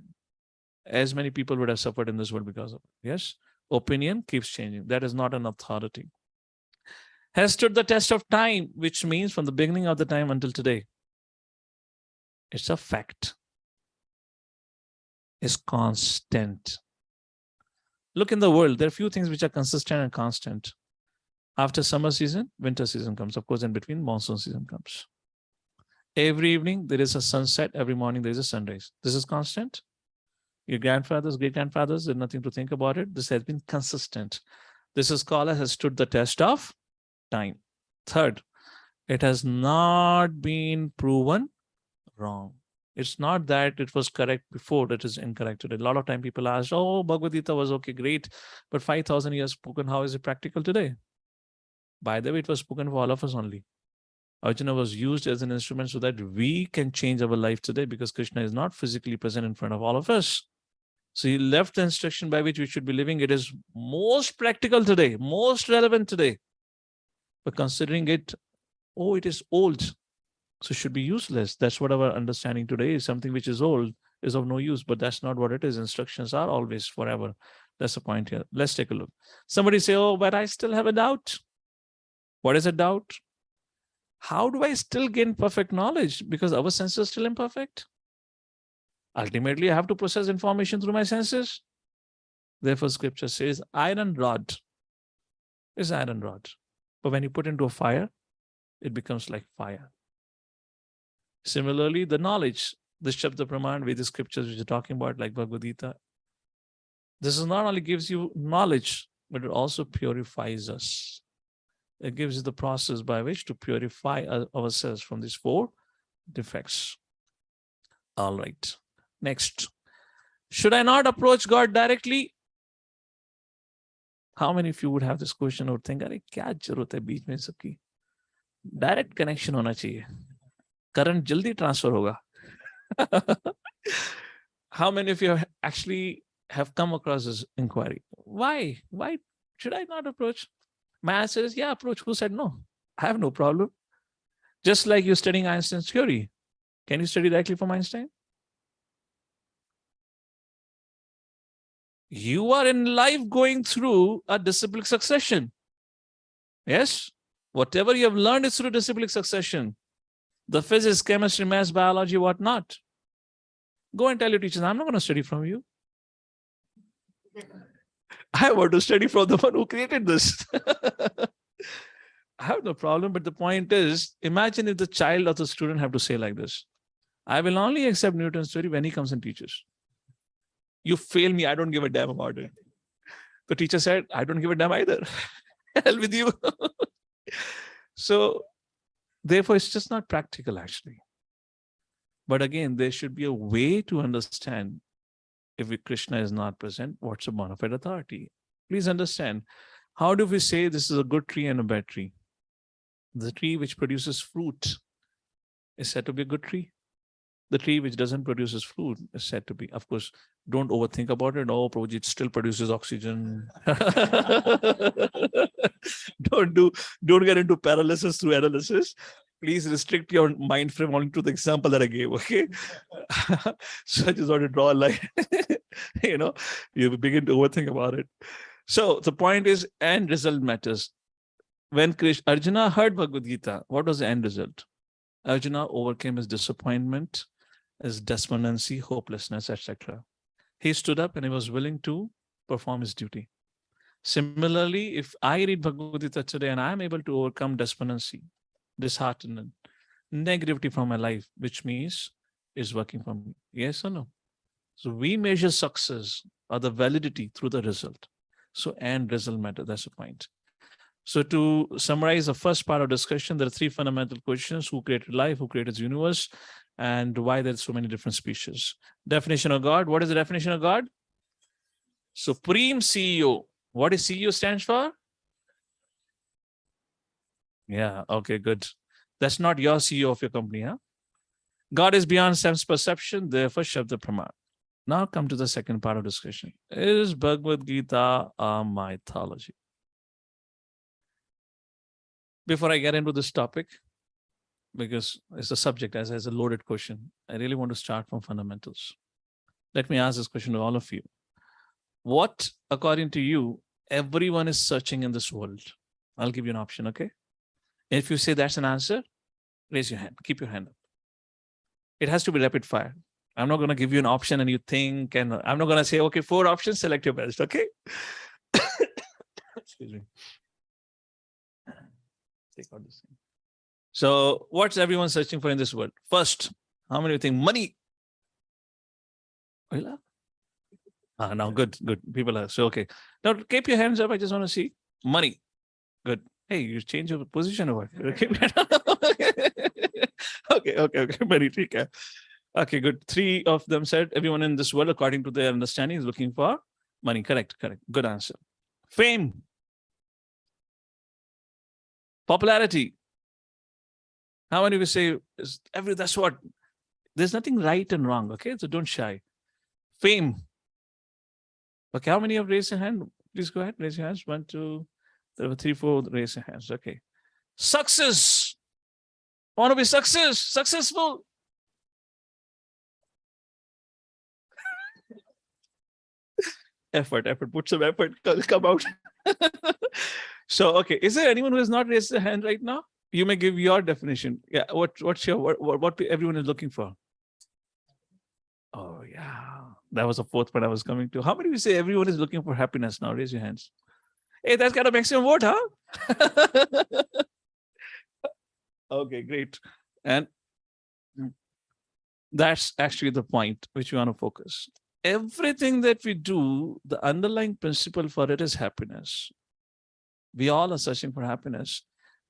as many people would have suffered in this world because of it. Yes? Opinion keeps changing. That is not an authority. Has stood the test of time, which means from the beginning of the time until today. It's a fact. It's constant. Look in the world, there are few things which are consistent and constant. After summer season, winter season comes. Of course, in between, monsoon season comes. Every evening, there is a sunset. Every morning, there is a sunrise. This is constant. Your grandfathers, great-grandfathers, there's nothing to think about it. This has been consistent. This is called has stood the test of time. Third, it has not been proven wrong. It's not that it was correct before that is incorrect today. A lot of time people ask, oh, Bhagavad Gita was okay, great, but 5,000 years spoken, how is it practical today? By the way, it was spoken for all of us only. Arjuna was used as an instrument so that we can change our life today, because Krishna is not physically present in front of all of us. So he left the instruction by which we should be living. It is most practical today, most relevant today. But considering it, oh, it is old, so it should be useless. That's what our understanding today is. Something which is old is of no use, but that's not what it is. Instructions are always forever. That's the point here. Let's take a look. Somebody say, oh, but I still have a doubt. What is a doubt? How do I still gain perfect knowledge? Because our senses are still imperfect. Ultimately, I have to process information through my senses. Therefore, scripture says, iron rod is iron rod. But when you put into a fire, it becomes like fire. Similarly, the knowledge, the Shep the Brahman, Vedic scriptures which are talking about, like Bhagavad Gita, this is not only gives you knowledge, but it also purifies us. It gives you the process by which to purify ourselves from these 4 defects. All right. Next. Should I not approach God directly? How many of you would have this question or think, अरे क्या जरूरत है बीच में सबकी? Direct connection होना चाहिए. Current jaldi transfer hoga. How many of you actually have come across this inquiry? Why? Why should I not approach? My answer is, yeah, approach. Who said no? I have no problem. Just like you're studying Einstein's theory. Can you study directly from Einstein? You are in life going through a disciplic succession. Yes? Whatever you have learned is through disciplic succession. The physics, chemistry, maths, biology, whatnot. Go and tell your teachers, I'm not going to study from you. I want to study from the one who created this. I have no problem, but the point is, imagine if the child or the student have to say like this, I will only accept Newton's theory when he comes and teaches. You fail me, I don't give a damn about it. The teacher said, I don't give a damn either. Hell with you. So, therefore, it's just not practical actually. But again, there should be a way to understand if Krishna is not present, what's a bona fide authority? Please understand, how do we say this is a good tree and a bad tree? The tree which produces fruit is said to be a good tree. The tree which doesn't produce fruit is said to be, of course, don't overthink about it. Oh, Prabhuji, it still produces oxygen. Don't get into paralysis through analysis. Please restrict your mind frame only to the example that I gave, okay? So I just want to draw a line. You begin to overthink about it. So the point is, end result matters. When Arjuna heard Bhagavad Gita, what was the end result? Arjuna overcame his disappointment, his despondency, hopelessness, etc. He stood up and he was willing to perform his duty. Similarly, if I read Bhagavad Gita today and I'm able to overcome despondency, disheartenment, negativity from my life, which means is working for me. Yes or no? So we measure success or the validity through the result. So end result matter. That's the point. So to summarize the first part of discussion, there are three fundamental questions: who created life, who created the universe, and why there are so many different species. Definition of God. What is the definition of God? Supreme CEO. What is CEO stands for? Yeah, okay, good. That's not your CEO of your company, huh? God is beyond sense perception, therefore Shep the Brahman. Now come to the second part of discussion. Is Bhagavad Gita a mythology? Before I get into this topic, because it's a subject as a loaded question, I really want to start from fundamentals. Let me ask this question to all of you. What, according to you, everyone is searching in this world? I'll give you an option, okay? If you say that's an answer, raise your hand. Keep your hand up. It has to be rapid fire. I'm not going to give you an option and you think, and I'm not going to say, okay, 4 options, select your best, okay? Excuse me. Take out this thing. So what's everyone searching for in this world? First, how many of you think money? Now good. People are so okay. Now keep your hands up. I just want to see money. Good. Hey, you change your position or what? Okay. Money. Okay, good. 3 of them said everyone in this world, according to their understanding, is looking for money. Correct. Good answer. Fame. Popularity. How many of you say that's what? There's nothing right and wrong, okay? So don't shy. Fame. Okay, how many have raised their hand? Please go ahead, raise your hands. 1, 2, 3, 4, raise your hands. Okay. Success. Want to be successful. Effort. Put some effort. Come out. So, okay. Is there anyone who has not raised their hand right now? You may give your definition. Yeah. What everyone is looking for? Oh, yeah. That was the 4th point I was coming to. How many of you say everyone is looking for happiness now? Raise your hands. Hey, that's got a maximum vote, huh? Okay, great. And that's actually the point which we want to focus. Everything that we do, the underlying principle for it is happiness. We all are searching for happiness.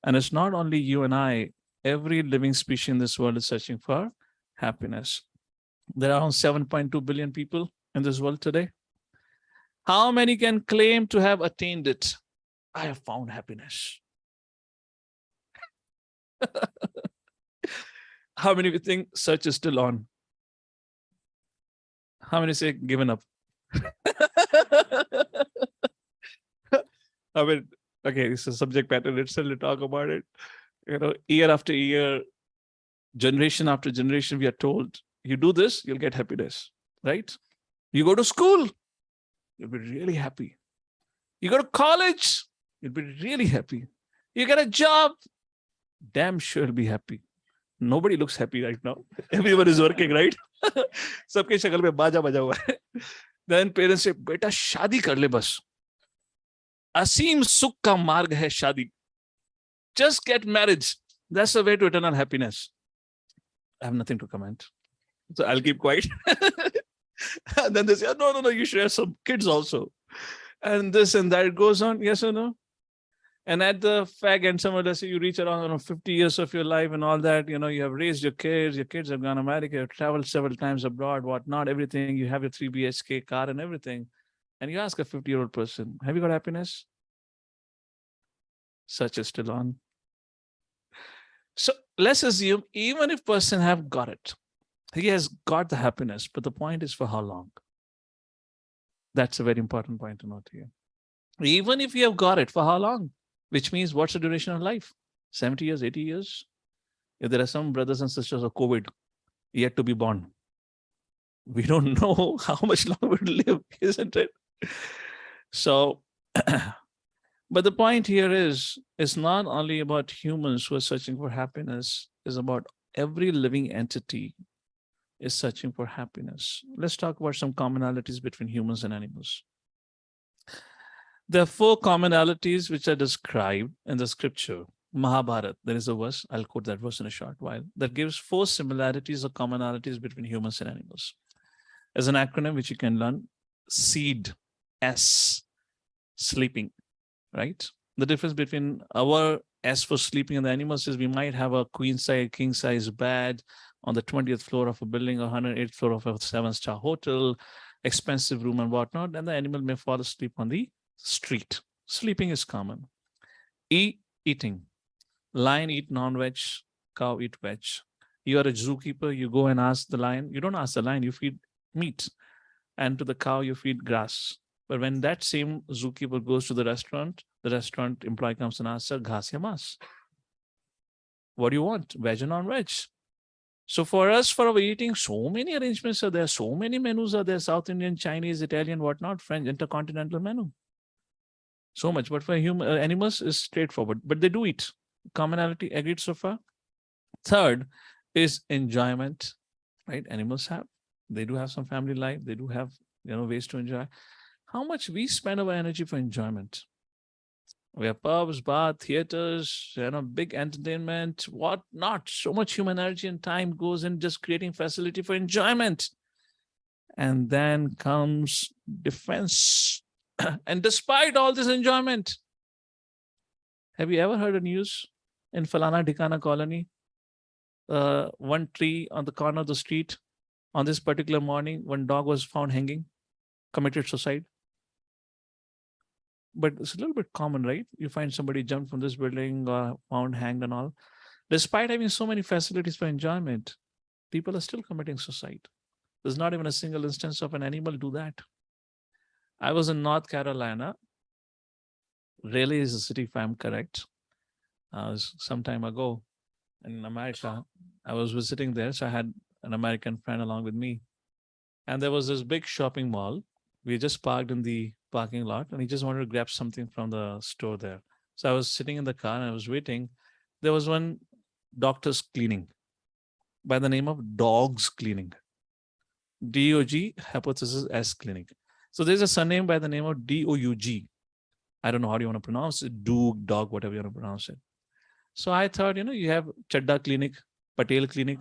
And it's not only you and I, every living species in this world is searching for happiness. There are around 7.2 billion people in this world today. How many can claim to have attained it? I have found happiness. How many of you think search is still on? How many say given up? I mean, okay, it's a subject matter itself to talk about it. Year after year, generation after generation, we are told, you do this, you'll get happiness, right? You go to school, you'll be really happy. You go to college, you'll be really happy. You get a job, damn sure you'll be happy. Nobody looks happy right now. Everyone is working, right? सबके शक्ल में बाजा बजा हुआ है. Then parents say, बेटा शादी कर ले बस. असीम सुख का मार्ग है शादी. Just get married. That's the way to eternal happiness. I have nothing to comment. So I'll keep quiet. And then they say, oh, no, you should have some kids also. And this and that, it goes on, yes or no? And at the fag end, someone will say you reach around 50 years of your life and all that, you have raised your kids have gone to America, you've traveled several times abroad, whatnot, everything, you have your 3 BHK car and everything. And you ask a 50-year-old person, have you got happiness? Search is still on. So let's assume even if person have got it, he has got the happiness, but the point is for how long? That's a very important point to note here. Even if you have got it, for how long? Which means what's the duration of life? 70 years, 80 years? If there are some brothers and sisters of COVID yet to be born, we don't know how much longer we'll live, isn't it? So, but the point here is, it's not only about humans who are searching for happiness, it's about every living entity is searching for happiness. Let's talk about some commonalities between humans and animals. There are 4 commonalities which are described in the scripture. Mahabharata, there is a verse, I'll quote that verse in a short while, that gives 4 similarities or commonalities between humans and animals. As an acronym which you can learn, SEED, S, sleeping, right? The difference between our S for sleeping and the animals is we might have a queen size, king size bed on the 20th floor of a building or 108th floor of a 7-star hotel, expensive room and whatnot, and the animal may fall asleep on the street. Sleeping is common. Eating. Lion eat non-veg, cow eat veg. You are a zookeeper, you go and ask the lion. You don't ask the lion, you feed meat. And to the cow, you feed grass. But when that same zookeeper goes to the restaurant employee comes and asks, sir, ghas ya mas? What do you want? Veg or non-veg? So for us, for our eating, so many arrangements are there, so many menus are there, South Indian, Chinese, Italian, whatnot, French, intercontinental menu. So much, but for animals is straightforward, but they do eat. Commonality, agreed so far? Third is enjoyment, right? Animals they do have some family life, they do have ways to enjoy. How much we spend our energy for enjoyment? We have pubs, bars, theaters, big entertainment, what not. So much human energy and time goes in just creating facility for enjoyment. And then comes defense. And despite all this enjoyment, have you ever heard the news in Falana Dhikana colony? One tree on the corner of the street, on this particular morning, one dog was found hanging, committed suicide. But it's a little bit common, right? You find somebody jumped from this building or found hanged and all. Despite having so many facilities for enjoyment, people are still committing suicide. There's not even a single instance of an animal do that. I was in North Carolina. Raleigh is a city, if I'm correct. Some time ago in America. I was visiting there, so I had an American friend along with me. And there was this big shopping mall. We just parked in the parking lot, and he just wanted to grab something from the store there. So I was sitting in the car and I was waiting. There was one doctor's cleaning by the name of Dogs Cleaning. D-O-G, hypothesis S Clinic. So there's a surname by the name of D-O-U-G. I don't know how do you want to pronounce it, dog, whatever you want to pronounce it. So I thought, you have Chadda Clinic, Patel Clinic,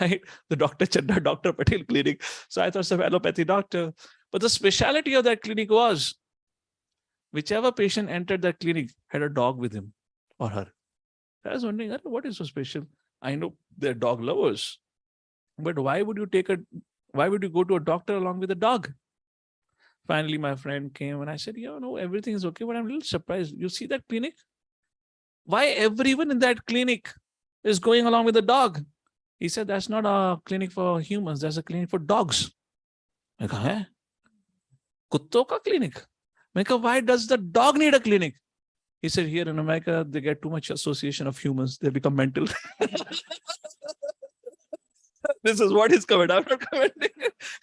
right? The Dr. Chadda, Dr. Patel Clinic. So I thought it's an allopathy doctor. But the specialty of that clinic was, whichever patient entered that clinic had a dog with him or her. I was wondering, what is so special? I know they're dog lovers, but why would you go to a doctor along with a dog? Finally, my friend came and I said, everything is okay, but I'm a little surprised. You see that clinic? Why everyone in that clinic is going along with a dog? He said, that's not a clinic for humans, that's a clinic for dogs. I go, hey? Kutto ka clinic? I go, why does the dog need a clinic? He said, here in America, they get too much association of humans. They become mental. This is what he's covered. I'm not commenting.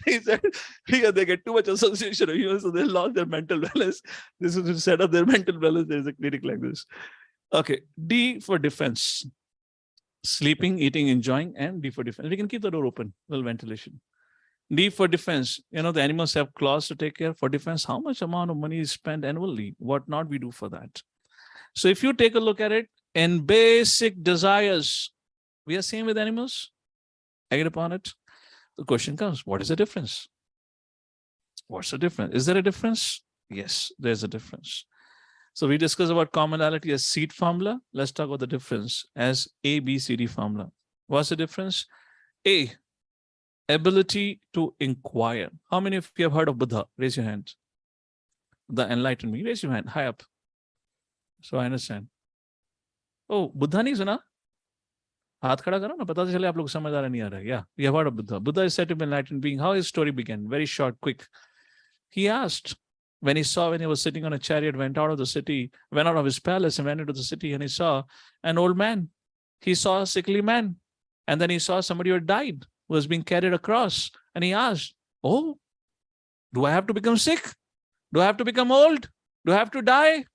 He said, here they get too much association of humans, so they lost their mental balance. This is to set up their mental balance. There is a clinic like this. Okay. D for defense. Sleeping, eating, enjoying, and D for defense. We can keep the door open, little ventilation. D for defense. You know, the animals have claws to take care. For defense, how much amount of money is spent annually? What not we do for that? So if you take a look at it, in basic desires, we are same with animals. Agreed upon it. The question comes, what is the difference? What's the difference? Is there a difference? Yes, there's a difference. So we discussed about commonality as seed formula. Let's talk about the difference as A, B, C, D formula. What's the difference? A, ability to inquire. How many of you have heard of Buddha? Raise your hand. The enlightened me. Raise your hand. High up. So I understand. Oh, Buddha nahi suna? हाथ खड़ा करो ना, पता तो चले आप लोग समझदार नहीं आ रहा है. Yeah, we have heard of Buddha. Buddha is said to be an enlightened being. How his story began? Very short, quick. He asked when he was sitting on a chariot, went out of the city, went out of his palace and went into the city, and he saw an old man. He saw a sickly man, and then he saw somebody who had died, who was being carried across, and he asked, "Oh, do I have to become sick? Do I have to become old? Do I have to die?"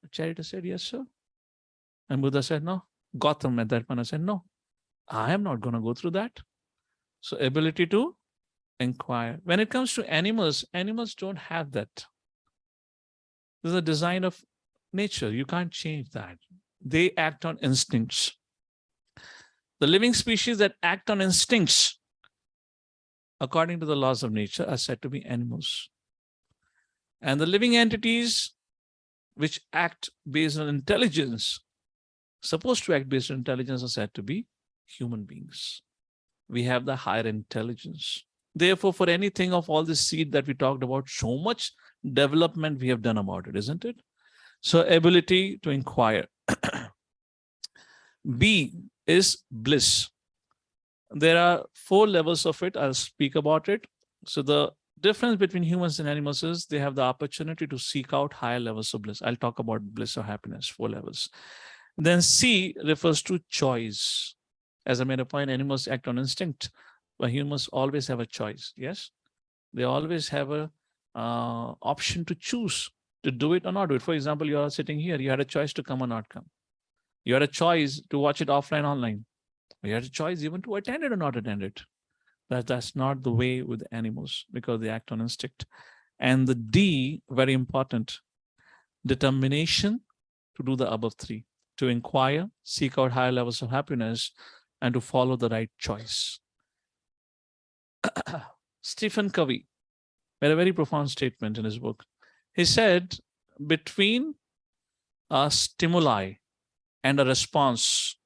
The charioteer said, "Yes, sir." And Buddha said, "No." Gautam at that point said, "No, I am not going to go through that." So ability to inquire. When it comes to animals, animals don't have that. This is a design of nature. You can't change that. They act on instincts. The living species that act on instincts, according to the laws of nature, are said to be animals. And the living entities which act based on intelligence, supposed to act based on intelligence, are said to be human beings. We have the higher intelligence. Therefore, for anything of all this seed that we talked about, so much development we have done about it, isn't it? So ability to inquire. B is bliss. There are 4 levels of it. I'll speak about it. So the difference between humans and animals is they have the opportunity to seek out higher levels of bliss. I'll talk about bliss or happiness, 4 levels. Then C refers to choice. As I made a point, animals act on instinct, but humans always have a choice. Yes, they always have a option to choose to do it or not do it. For example, you are sitting here, you had a choice to come or not come. You had a choice to watch it offline, online. You had a choice even to attend it or not attend it. That's not the way with animals because they act on instinct. And the D, very important, determination to do the above 3. To inquire, seek out higher levels of happiness, and to follow the right choice. Stephen Covey made a very profound statement in his book. He said, between a stimuli and a response,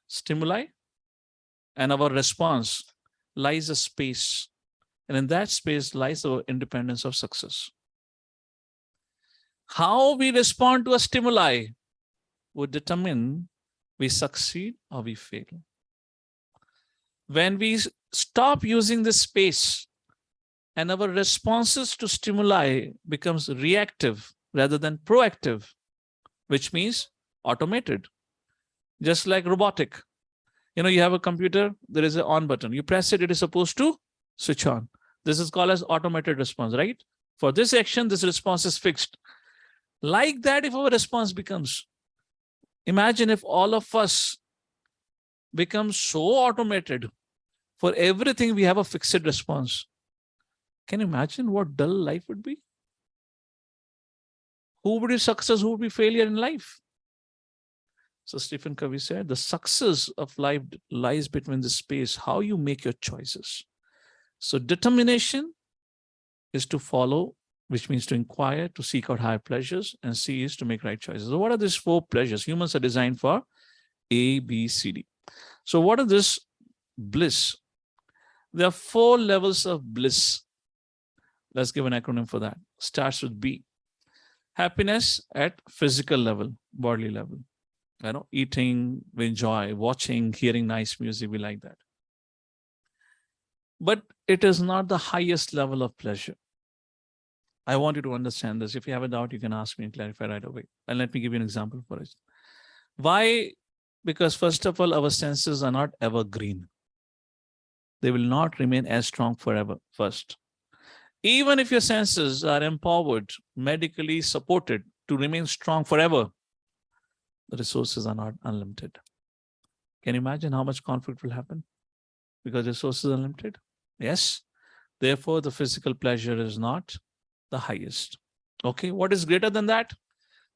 stimuli and our response lies a space. And in that space lies our independence of success. How we respond to a stimuli would determine we succeed or we fail. When we stop using this space and our responses to stimuli becomes reactive rather than proactive, which means automated, just like robotic. You know, you have a computer, there is an on button. You press it, it is supposed to switch on. This is called as automated response, right? For this action, this response is fixed. Like that, if our response becomes, imagine if all of us become so automated, for everything we have a fixed response. Can you imagine what dull life would be? Who would be success, who would be failure in life? So Stephen Covey said, the success of life lies between the space, how you make your choices. So determination is to follow, which means to inquire, to seek out higher pleasures, and C is to make right choices. So what are these 4 pleasures? Humans are designed for A, B, C, D. So what are this bliss? There are 4 levels of bliss. Let's give an acronym for that. Starts with B. Happiness at physical level, bodily level. Eating, we enjoy, watching, hearing nice music, we like that. But it is not the highest level of pleasure. I want you to understand this. If you have a doubt, you can ask me and clarify right away. And let me give you an example for it. Why? Because first of all, our senses are not evergreen. They will not remain as strong forever, first. Even if your senses are empowered, medically supported to remain strong forever, the resources are not unlimited. Can you imagine how much conflict will happen? Because resources are limited? Yes. Therefore, the physical pleasure is not the highest. Okay, what is greater than that?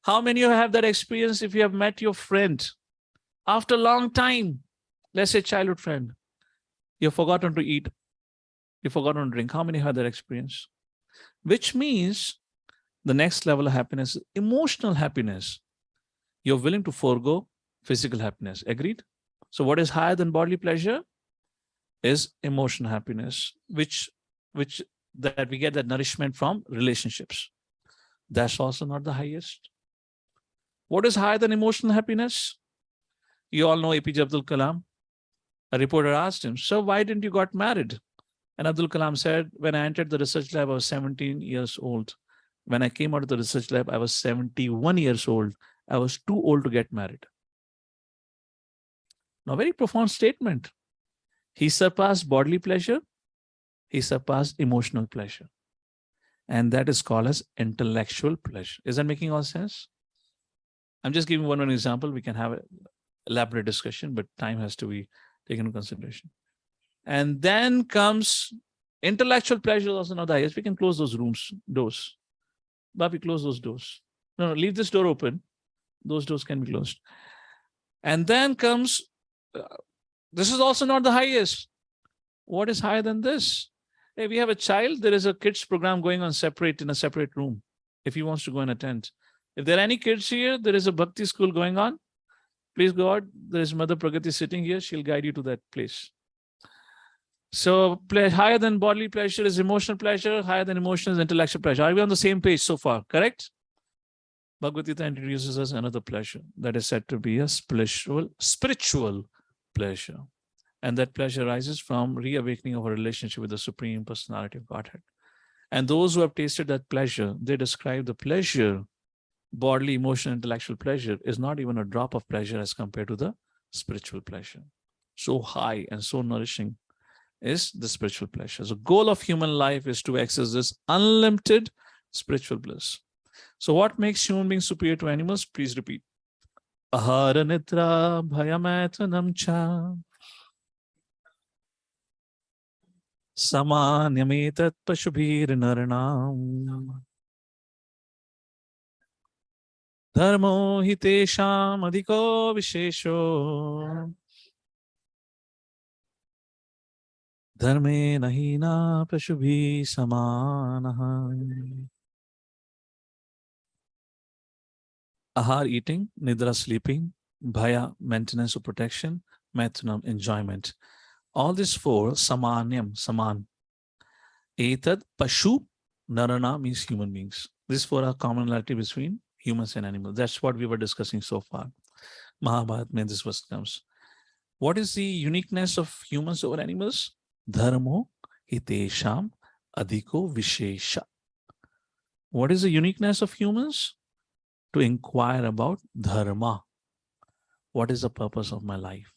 How many of you have that experience if you have met your friend after a long time, let's say childhood friend, you've forgotten to eat, you've forgotten to drink. How many have that experience? Which means the next level of happiness is emotional happiness. You're willing to forego physical happiness. Agreed? So what is higher than bodily pleasure is emotional happiness, which that we get that nourishment from relationships. That's also not the highest. What is higher than emotional happiness? You all know APJ Abdul Kalam. A reporter asked him, so why didn't you got married? And Abdul Kalam said, when I entered the research lab, I was 17 years old. When I came out of the research lab, I was 71 years old. I was too old to get married. Now, very profound statement. He surpassed bodily pleasure. He surpassed emotional pleasure. And that is called as intellectual pleasure. Is that making all sense? I'm just giving one example. We can have an elaborate discussion, but time has to be taken into consideration. And then comes intellectual pleasure, also not the highest. We can close those doors. Babi, close those doors. No, leave this door open. Those doors can be closed. And then comes, this is also not the highest. What is higher than this? Hey, we have a child. There is a kids program going on in a separate room. If he wants to go and attend. If there are any kids here, there is a Bhakti school going on. Please go out. There is Mother Pragati sitting here. She'll guide you to that place. So higher than bodily pleasure is emotional pleasure. Higher than emotional is intellectual pleasure. Are we on the same page so far? Correct? Bhagavad Gita introduces us another pleasure that is said to be a spiritual pleasure. And that pleasure arises from reawakening of a relationship with the Supreme Personality of Godhead. And those who have tasted that pleasure, they describe the pleasure, bodily, emotional, intellectual pleasure, is not even a drop of pleasure as compared to the spiritual pleasure. So high and so nourishing is the spiritual pleasure. The goal of human life is to access this unlimited spiritual bliss. So what makes human beings superior to animals? Please repeat. Ahara nitra bhayamathanam cha samanyamitat pashubhir naranam dharmo hitesham adhiko vishesho dharme nahina pashubhi samanaha. Ahar, eating, nidra, sleeping, bhaya, maintenance or protection, mathanam, enjoyment. All these four, samanyam, saman. Etad, pashu, narana means human beings. These four are commonality between humans and animals. That's what we were discussing so far. Mahabharata means this verse comes. What is the uniqueness of humans over animals? Dharmo hitesham adhiko vishesha. What is the uniqueness of humans? To inquire about dharma. What is the purpose of my life?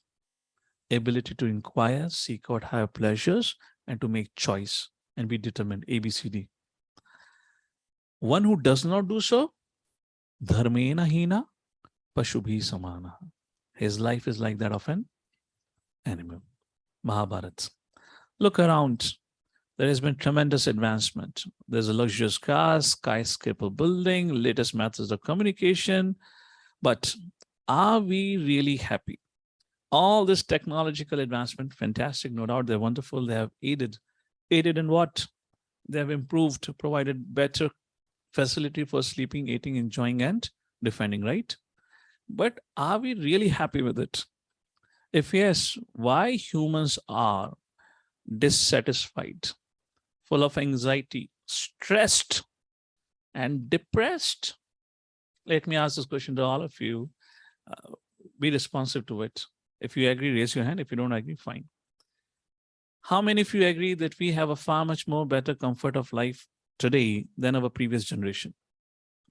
Ability to inquire, seek out higher pleasures, and to make choice and be determined. ABCD. One who does not do so, dharmena hina pashubhi samana. His life is like that of an animal. Mahabharata. Look around. There has been tremendous advancement. There's a luxurious car, skyscraper building, latest methods of communication. But are we really happy? All this technological advancement, fantastic, no doubt, they're wonderful. They have aided. Aided in what? They have improved, provided better facility for sleeping, eating, enjoying, and defending, right? But are we really happy with it? If yes, why humans are dissatisfied, full of anxiety, stressed, and depressed? Let me ask this question to all of you. Be responsive to it. If you agree, raise your hand. If you don't agree, fine. How many of you agree that we have a far much more better comfort of life today than our previous generation?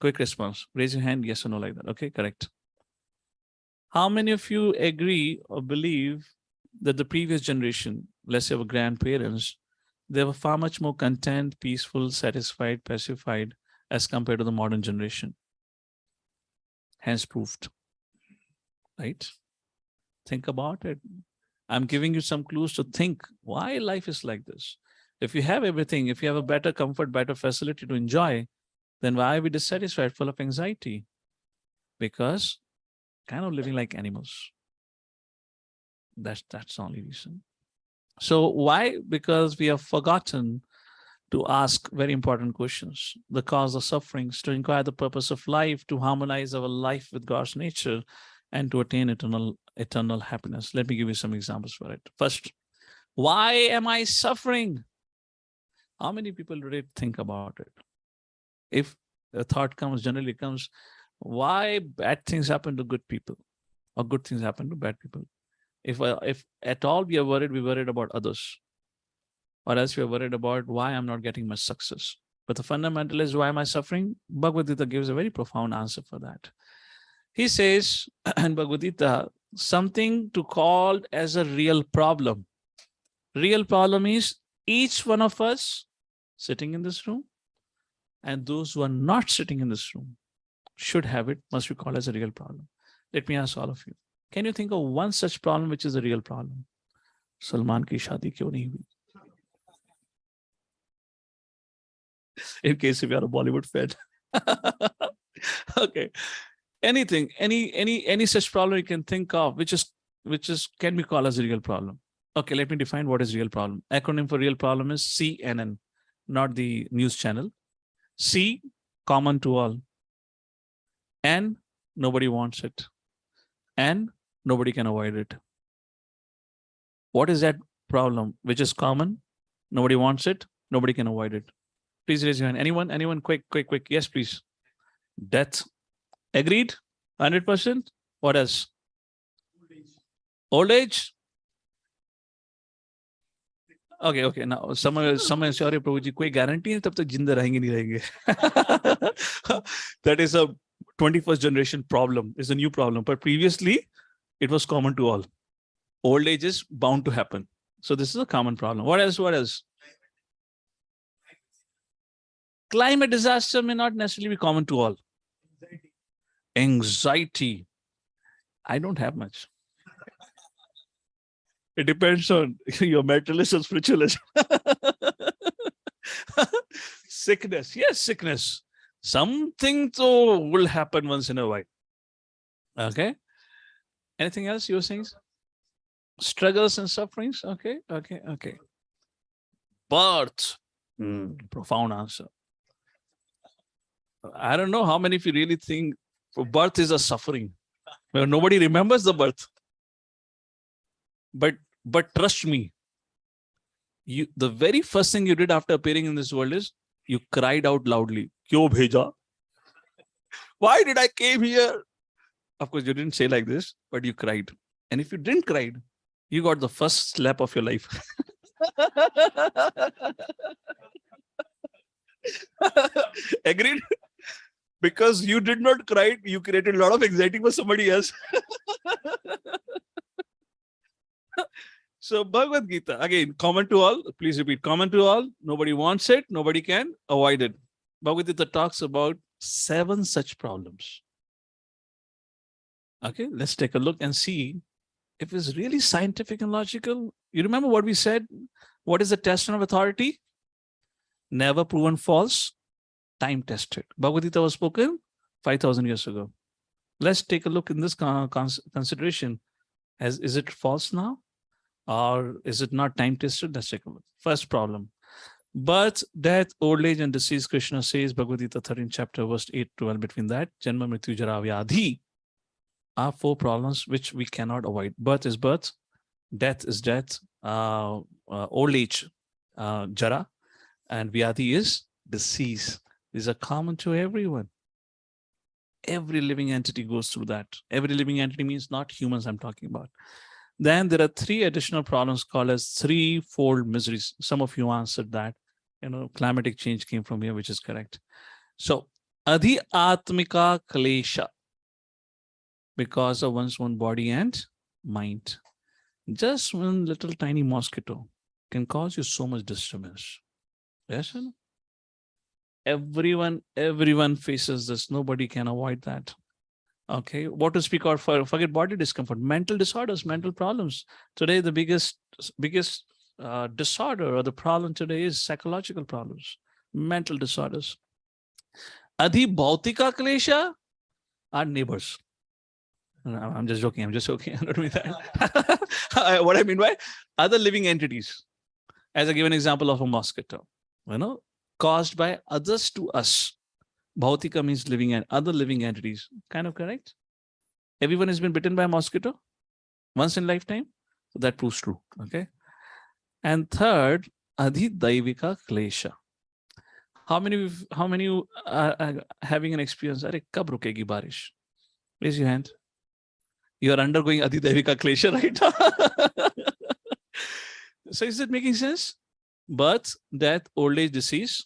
Quick response. Raise your hand, yes or no, like that. Okay, correct. How many of you agree or believe that the previous generation, let's say our grandparents, they were far much more content, peaceful, satisfied, pacified as compared to the modern generation? Hence proved, right? Think about it. I'm giving you some clues to think why life is like this. If you have everything, if you have a better comfort, better facility to enjoy, then why are we dissatisfied, full of anxiety? Because kind of living like animals. That's the only reason. So why? Because we have forgotten to ask very important questions, the cause of sufferings, to inquire the purpose of life, to harmonize our life with God's nature, and to attain eternal happiness. Let me give you some examples for it. First, why am I suffering? How many people today think about it? If a thought comes, generally comes, why bad things happen to good people or good things happen to bad people? If at all we are worried about others, or else we are worried about why I'm not getting much success. But the fundamental is, why am I suffering? Bhagavad Gita gives a very profound answer for that. He says in Bhagavad Gita, something to call as a real problem. Real problem is each one of us sitting in this room and those who are not sitting in this room should have it, must be called as a real problem. Let me ask all of you. Can you think of one such problem which is a real problem? Salman ki shaadi kyun nahi hui? In case if you are a Bollywood fan. Okay. Anything, any such problem you can think of, which is can be called as a real problem. Okay, let me define what is real problem. Acronym for real problem is CNN, not the news channel. C, common to all. N, nobody wants it. And nobody can avoid it. What is that problem which is common? Nobody wants it. Nobody can avoid it. Please raise your hand. Anyone? Quick. Yes, please. Death. Agreed? 100%? What else? Old age? Okay. Now, someone sorry, Prabhu ji, कोई guarantee है तब तक जिंदा रहेंगे नहीं रहेंगे. That is a 21st generation problem. It's a new problem. But previously, it was common to all. Old age is bound to happen. So this is a common problem. What else? Climate disaster may not necessarily be common to all. Anxiety. I don't have much. It depends on your mentalist or spiritualist. Sickness. Yes, sickness. Something will happen once in a while. Okay. Anything else you were saying? Struggles and sufferings. Okay. Birth. Profound answer. I don't know how many of you really think birth is a suffering. Well, nobody remembers the birth. But trust me, the very first thing you did after appearing in this world is you cried out loudly. Kyo bheja? Why did I came here? Of course, you didn't say like this, but you cried. And if you didn't cry, you got the first slap of your life. Agreed? Because you did not cry, you created a lot of anxiety for somebody else. So Bhagavad Gita, again, common to all. Please repeat, common to all. Nobody wants it. Nobody can avoid it. Bhagavad Gita talks about 7 such problems. Okay, let's take a look and see if it's really scientific and logical. You remember what we said? What is the test of authority? Never proven false, time tested. Bhagavad Gita was spoken 5,000 years ago. Let's take a look in this consideration. Is it false now? Or is it not time tested? Let's take a look. First problem. Birth, death, old age, and disease, Krishna says, Bhagavad Gita 13th chapter, verse 8-12, between that, Janma, Mrityu, Jara, Vyadhi, are 4 problems which we cannot avoid. Birth is birth, death is death, old age, Jara, and Vyadhi is disease. These are common to everyone. Every living entity goes through that. Every living entity means not humans I'm talking about. Then there are 3 additional problems called as threefold miseries. Some of you answered that. Climatic change came from here, which is correct. So, Adhi Atmika Klesha, because of one's own body and mind. Just one little tiny mosquito can cause you so much disturbance. Yes or no? Everyone faces this. Nobody can avoid that. Okay, what to speak of? Forget body discomfort, mental disorders, mental problems. Today, the biggest disorder or the problem today is psychological problems, mental disorders. Adhi bhautika klesha, our neighbors. I'm just joking. I don't mean that. What I mean by other living entities. As I give an example of a mosquito, caused by others to us. Bhautika means living and other living entities. Kind of correct? Everyone has been bitten by a mosquito once in lifetime. So that proves true. Okay. And third, Adhi Daivika Klesha. How many are having an experience? Are kab rukegi barish? Raise your hand. You are undergoing Adhi Daivika Klesha right now. So is it making sense? Birth, death, old age, disease,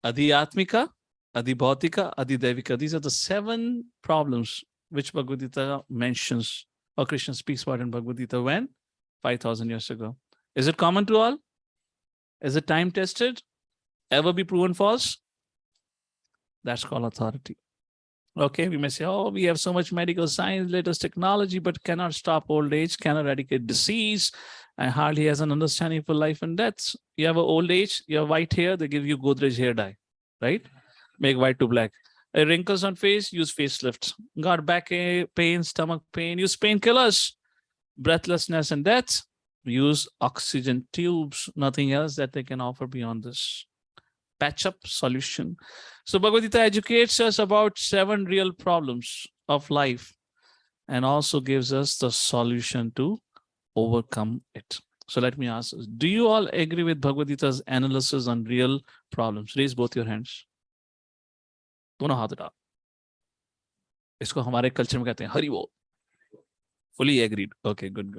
Adhi Atmika, Adhi Bhautika, Adhi Daivika. These are the 7 problems which Bhagavad Gita mentions, or Krishna speaks about in Bhagavad Gita when? 5,000 years ago. Is it common to all? Is it time tested? Ever be proven false? That's called authority. Okay, we may say, oh, we have so much medical science, latest technology, but cannot stop old age, cannot eradicate disease, and hardly has an understanding for life and death. You have an old age, you have white hair, they give you Godrej hair dye, right? Make white to black. Wrinkles on face, use facelift. Got back pain, stomach pain, use painkillers. Breathlessness and death, use oxygen tubes. Nothing else that they can offer beyond this. Patch up solution. So Bhagavad Gita educates us about 7 real problems of life and also gives us the solution to overcome it. So let me ask us, do you all agree with Bhagavad Gita's analysis on real problems? Raise both your hands. दोनों हाथ उठा. इसको हमारे culture में कहते हैं हरि बोल. Fully agreed. Okay, good.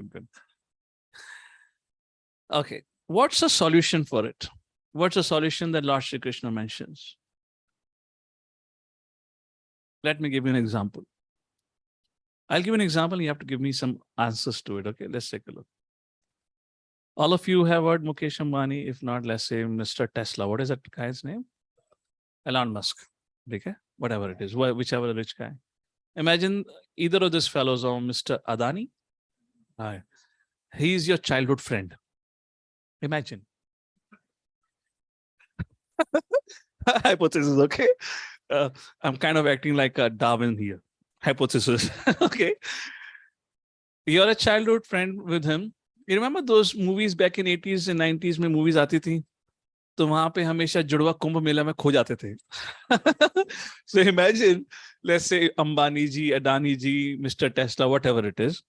Okay, what's the solution for it? What's the solution that Lord Shri Krishna mentions? Let me give you an example. I'll give an example. You have to give me some answers to it. Okay, let's take a look. All of you have heard Mukesh Ambani. If not, let's say Mr. Tesla. What is that guy's name? Elon Musk. Okay, whatever it is, whichever rich guy. Imagine either of these fellows or Mr. Adani. He is your childhood friend. Imagine. Hypothesis, okay? I'm kind of acting like a Darwin here. Hypothesis, okay? You're a childhood friend with him. You remember those movies back in 80s and 90s में movies आती थी? तो वहां पे हमेशा जुड़वा कुंभ मेला में खो जाते थे. So imagine, let's say Ambani ji, Adani ji, Mr. Tesla, whatever it is,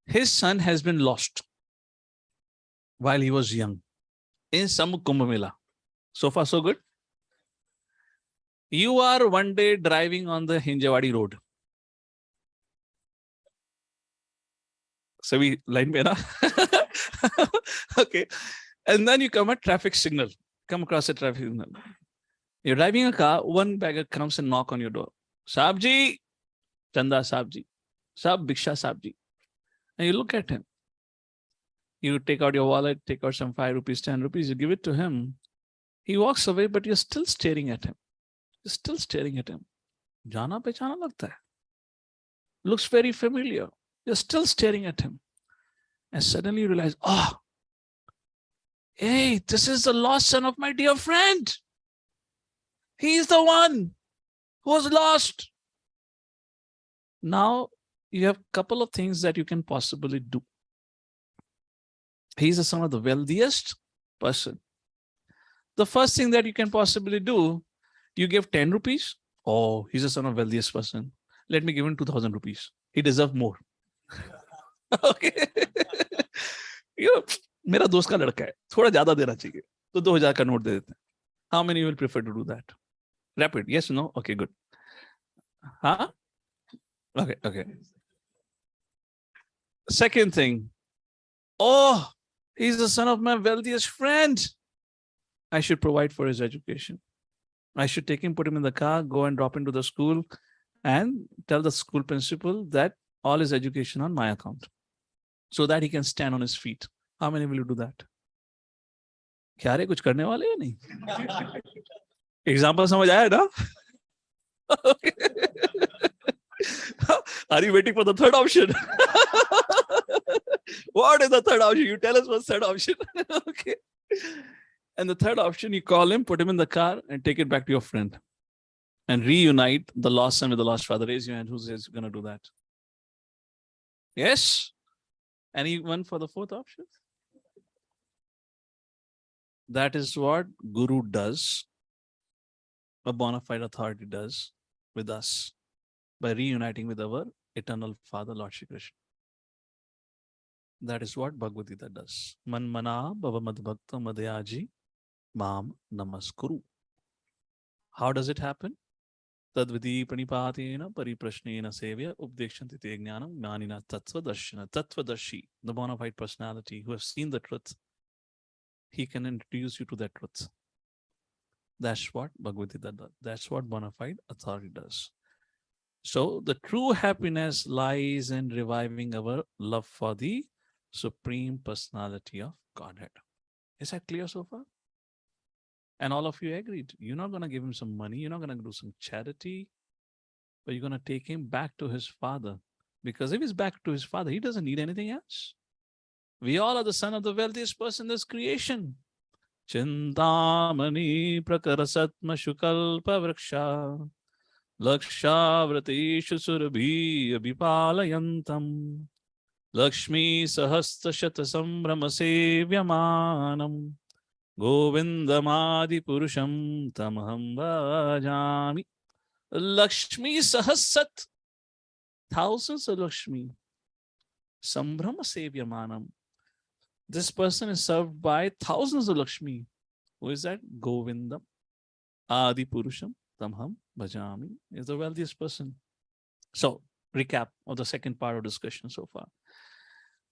his son has been lost while he was young in some kumbh mela. So far, so good. You are one day driving on the Hinjawadi road. So we line mein na? Okay. And then you come at traffic signal. Come across a traffic signal. You're driving a car, one beggar comes and knock on your door. Saab ji, Chanda Saab ji, Saab Biksha Saab ji. And you look at him. You take out your wallet, take out some 5 rupees, 10 rupees, you give it to him. He walks away, but you're still staring at him. You're still staring at him. Jana pehchana lagta hai. Looks very familiar. You're still staring at him. And suddenly you realize, oh, hey, this is the lost son of my dear friend. He's the one who was lost. Now you have a couple of things that you can possibly do. He's the son of the wealthiest person. The first thing that you can possibly do, you give 10 rupees. Oh, he's the son of wealthiest person. Let me give him 2,000 rupees. He deserves more. Okay. मेरा दोस्त का लड़का है, थोड़ा ज्यादा देना चाहिए, तो 2,000 का नोट दे देते हैं. How many will prefer to do that? Rapid, yes, no? Okay, good. Huh? Okay, okay. Second thing, oh, he's the son of my wealthiest friend. I should provide for his education. I should take him, put him in the car, go and drop into the school, and tell the school principal that all his education on my account so that he can stand on his feet. How many will you do that? क्या रे कुछ करने वाले या नहीं? Example समझ आया ना? Are you waiting for the third option? What is the third option? You tell us what's the third option. Okay. And the third option, you call him, put him in the car, and take it back to your friend. And reunite the lost son with the lost father. Raise your hand. Who's going to do that? Yes? Anyone for the fourth option? That is what Guru does, a bona fide authority does with us by reuniting with our eternal Father, Lord Shri Krishna. That is what Bhagavad Gita does. Man mana bhava mad bhakta madhyaji mam namaskuru. How does it happen? Tadvidi pranipatena pariprashnena sevya updekshanti te jnanam jnanina tattvadarshana. Tattvadarshi, the bona fide personality who has seen the truth, he can introduce you to that truth. That's what Bhagavad Gita does. That's what bona fide authority does. So the true happiness lies in reviving our love for the Supreme Personality of Godhead. Is that clear so far? And all of you agreed. You're not going to give him some money. You're not going to do some charity. But you're going to take him back to his father. Because if he's back to his father, he doesn't need anything else. We all are the son of the wealthiest person in this creation. Chintamani prakarasatma shukalpa vraksha lakshavrateshu surabhi abhipalayantam Lakshmi sahastra shatasambrama sevyamanam Govindamadi purusham tamaham bhajami. Lakshmi sahasat, thousands of Lakshmi. Sambrama sevyamanam. This person is served by thousands of Lakshmi. Who is that? Govindam Adi Purusham Tamham Bhajami is the wealthiest person. So, recap of the second part of discussion so far.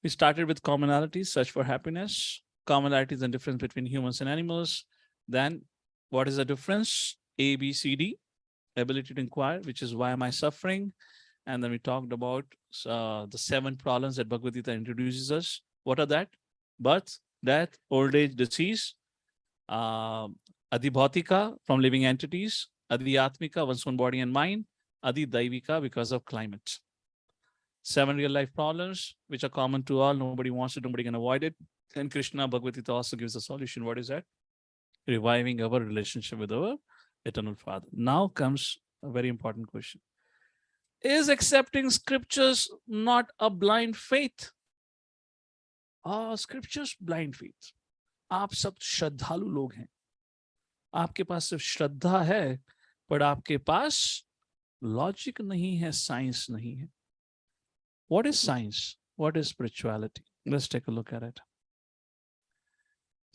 We started with commonalities, search for happiness, commonalities and difference between humans and animals. Then, what is the difference? A, B, C, D, ability to inquire, which is why am I suffering? And then we talked about the 7 problems that Bhagavad Gita introduces us. What are that? Birth, death, old age, disease, Adhibhautika from living entities, Adhyatmika, one's own body and mind, Adhidaivika because of climate. 7 real life problems which are common to all. Nobody wants it, nobody can avoid it. And Krishna Bhagavad Gita also gives a solution. What is that? Reviving our relationship with our eternal Father. Now comes a very important question. Is accepting scriptures not a blind faith? Scriptures blind faith. आप सब श्रद्धालु लोग हैं. आपके पास सिर्फ श्रद्धा है, पर आपके पास लॉजिक नहीं है, साइंस नहीं है. What is science? What is spirituality? Let's take a look at it.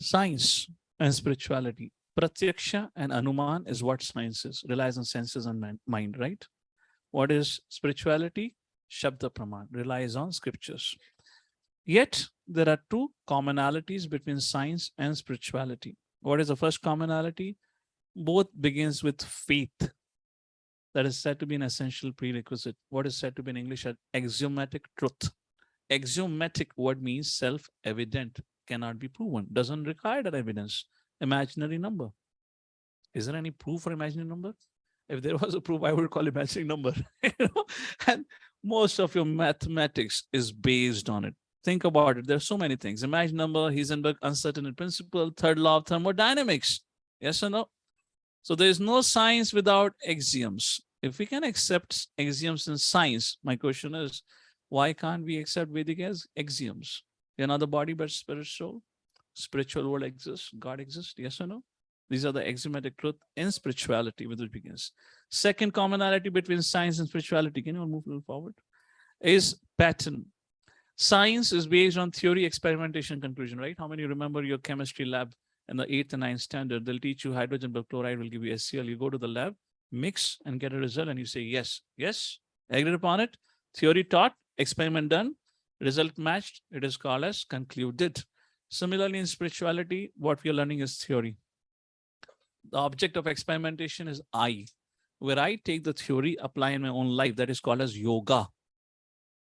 Science and spirituality. Pratyaksha and Anuman is what science is. Relies on senses and mind, right? What is spirituality? Shep the Brahman. Relies on scriptures. Yet, there are 2 commonalities between science and spirituality. What is the first commonality? Both begins with faith. That is said to be an essential prerequisite. What is said to be in English as axiomatic truth. Axiomatic word means self-evident, cannot be proven, doesn't require that evidence. Imaginary number. Is there any proof for imaginary number? If there was a proof, I would call imaginary number. And most of your mathematics is based on it. Think about it. There's so many things. Imaginary number, Heisenberg uncertainty principle, third law of thermodynamics. Yes or no? So there is no science without axioms. If we can accept axioms in science, my question is, why can't we accept Vedic as axioms? You're not the body, but spirit, soul. Spiritual world exists. God exists. Yes or no? These are the axiomatic truth in spirituality with which begins. Second commonality between science and spirituality, can you move a little forward, is pattern. Science is based on theory, experimentation, conclusion, right? How many remember your chemistry lab in the 8th and 9th standard? They'll teach you hydrogen perchloride will give you HCl. You go to the lab, mix and get a result, and you say, yes, yes, agreed upon it, theory taught, experiment done, result matched, it is called as concluded. Similarly, in spirituality, what we are learning is theory. The object of experimentation is I, where I take the theory, apply in my own life. That is called as yoga.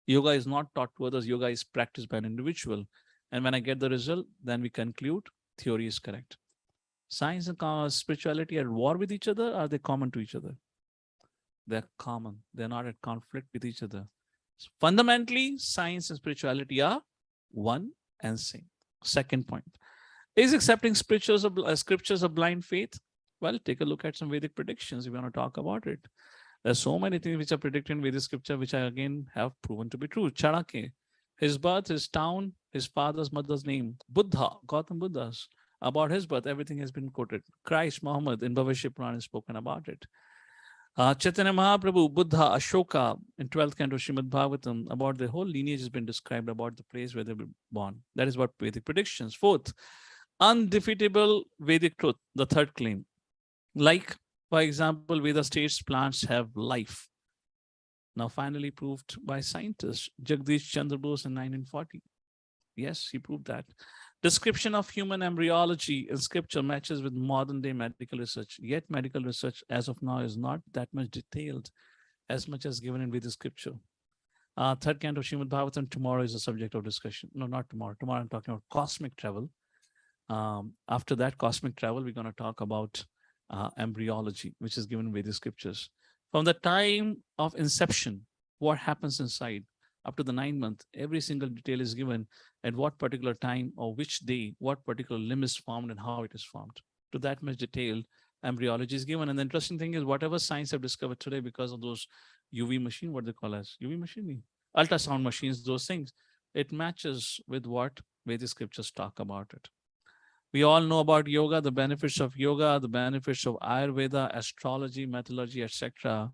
Yoga is not taught to others, yoga is practiced by an individual. And when I get the result, then we conclude theory is correct. Science and spirituality are at war with each other, or are they common to each other? They're common. They're not at conflict with each other. So fundamentally, science and spirituality are one and same. Second point. Is accepting scriptures of blind faith? Well, take a look at some Vedic predictions if you want to talk about it. There's so many things which are predicted in Vedic scripture, which I again have proven to be true. Chanakya, his birth, his town, his father's mother's name. Buddha, Gautam Buddha's. About his birth, everything has been quoted. Christ, Muhammad, in Bhagavad Gita is spoken about it. Chaitanya Mahaprabhu, Buddha, Ashoka, in 12th canto Srimad Bhagavatam, about the whole lineage has been described about the place where they were born. That is what Vedic predictions. Fourth, undefeatable Vedic truth, the third claim. Like, for example, Veda states plants have life. Now finally proved by scientists, Jagdish Chandra Bose in 1940. Yes, he proved that. Description of human embryology in scripture matches with modern day medical research. Yet medical research as of now is not that much detailed as much as given in Vedic scripture. Third canto Srimad Bhagavatam tomorrow is a subject of discussion. No, not tomorrow. Tomorrow I'm talking about cosmic travel. After that cosmic travel, we're going to talk about embryology, which is given in Vedic scriptures. From the time of inception, what happens inside, up to the 9th month, every single detail is given at what particular time or which day, what particular limb is formed and how it is formed. To that much detail, embryology is given. And the interesting thing is whatever science have discovered today because of those UV machine, what they call as UV machine, ultrasound machines, those things, it matches with what Vedic scriptures talk about it. We all know about yoga, the benefits of yoga, the benefits of Ayurveda, astrology, mythology, etc.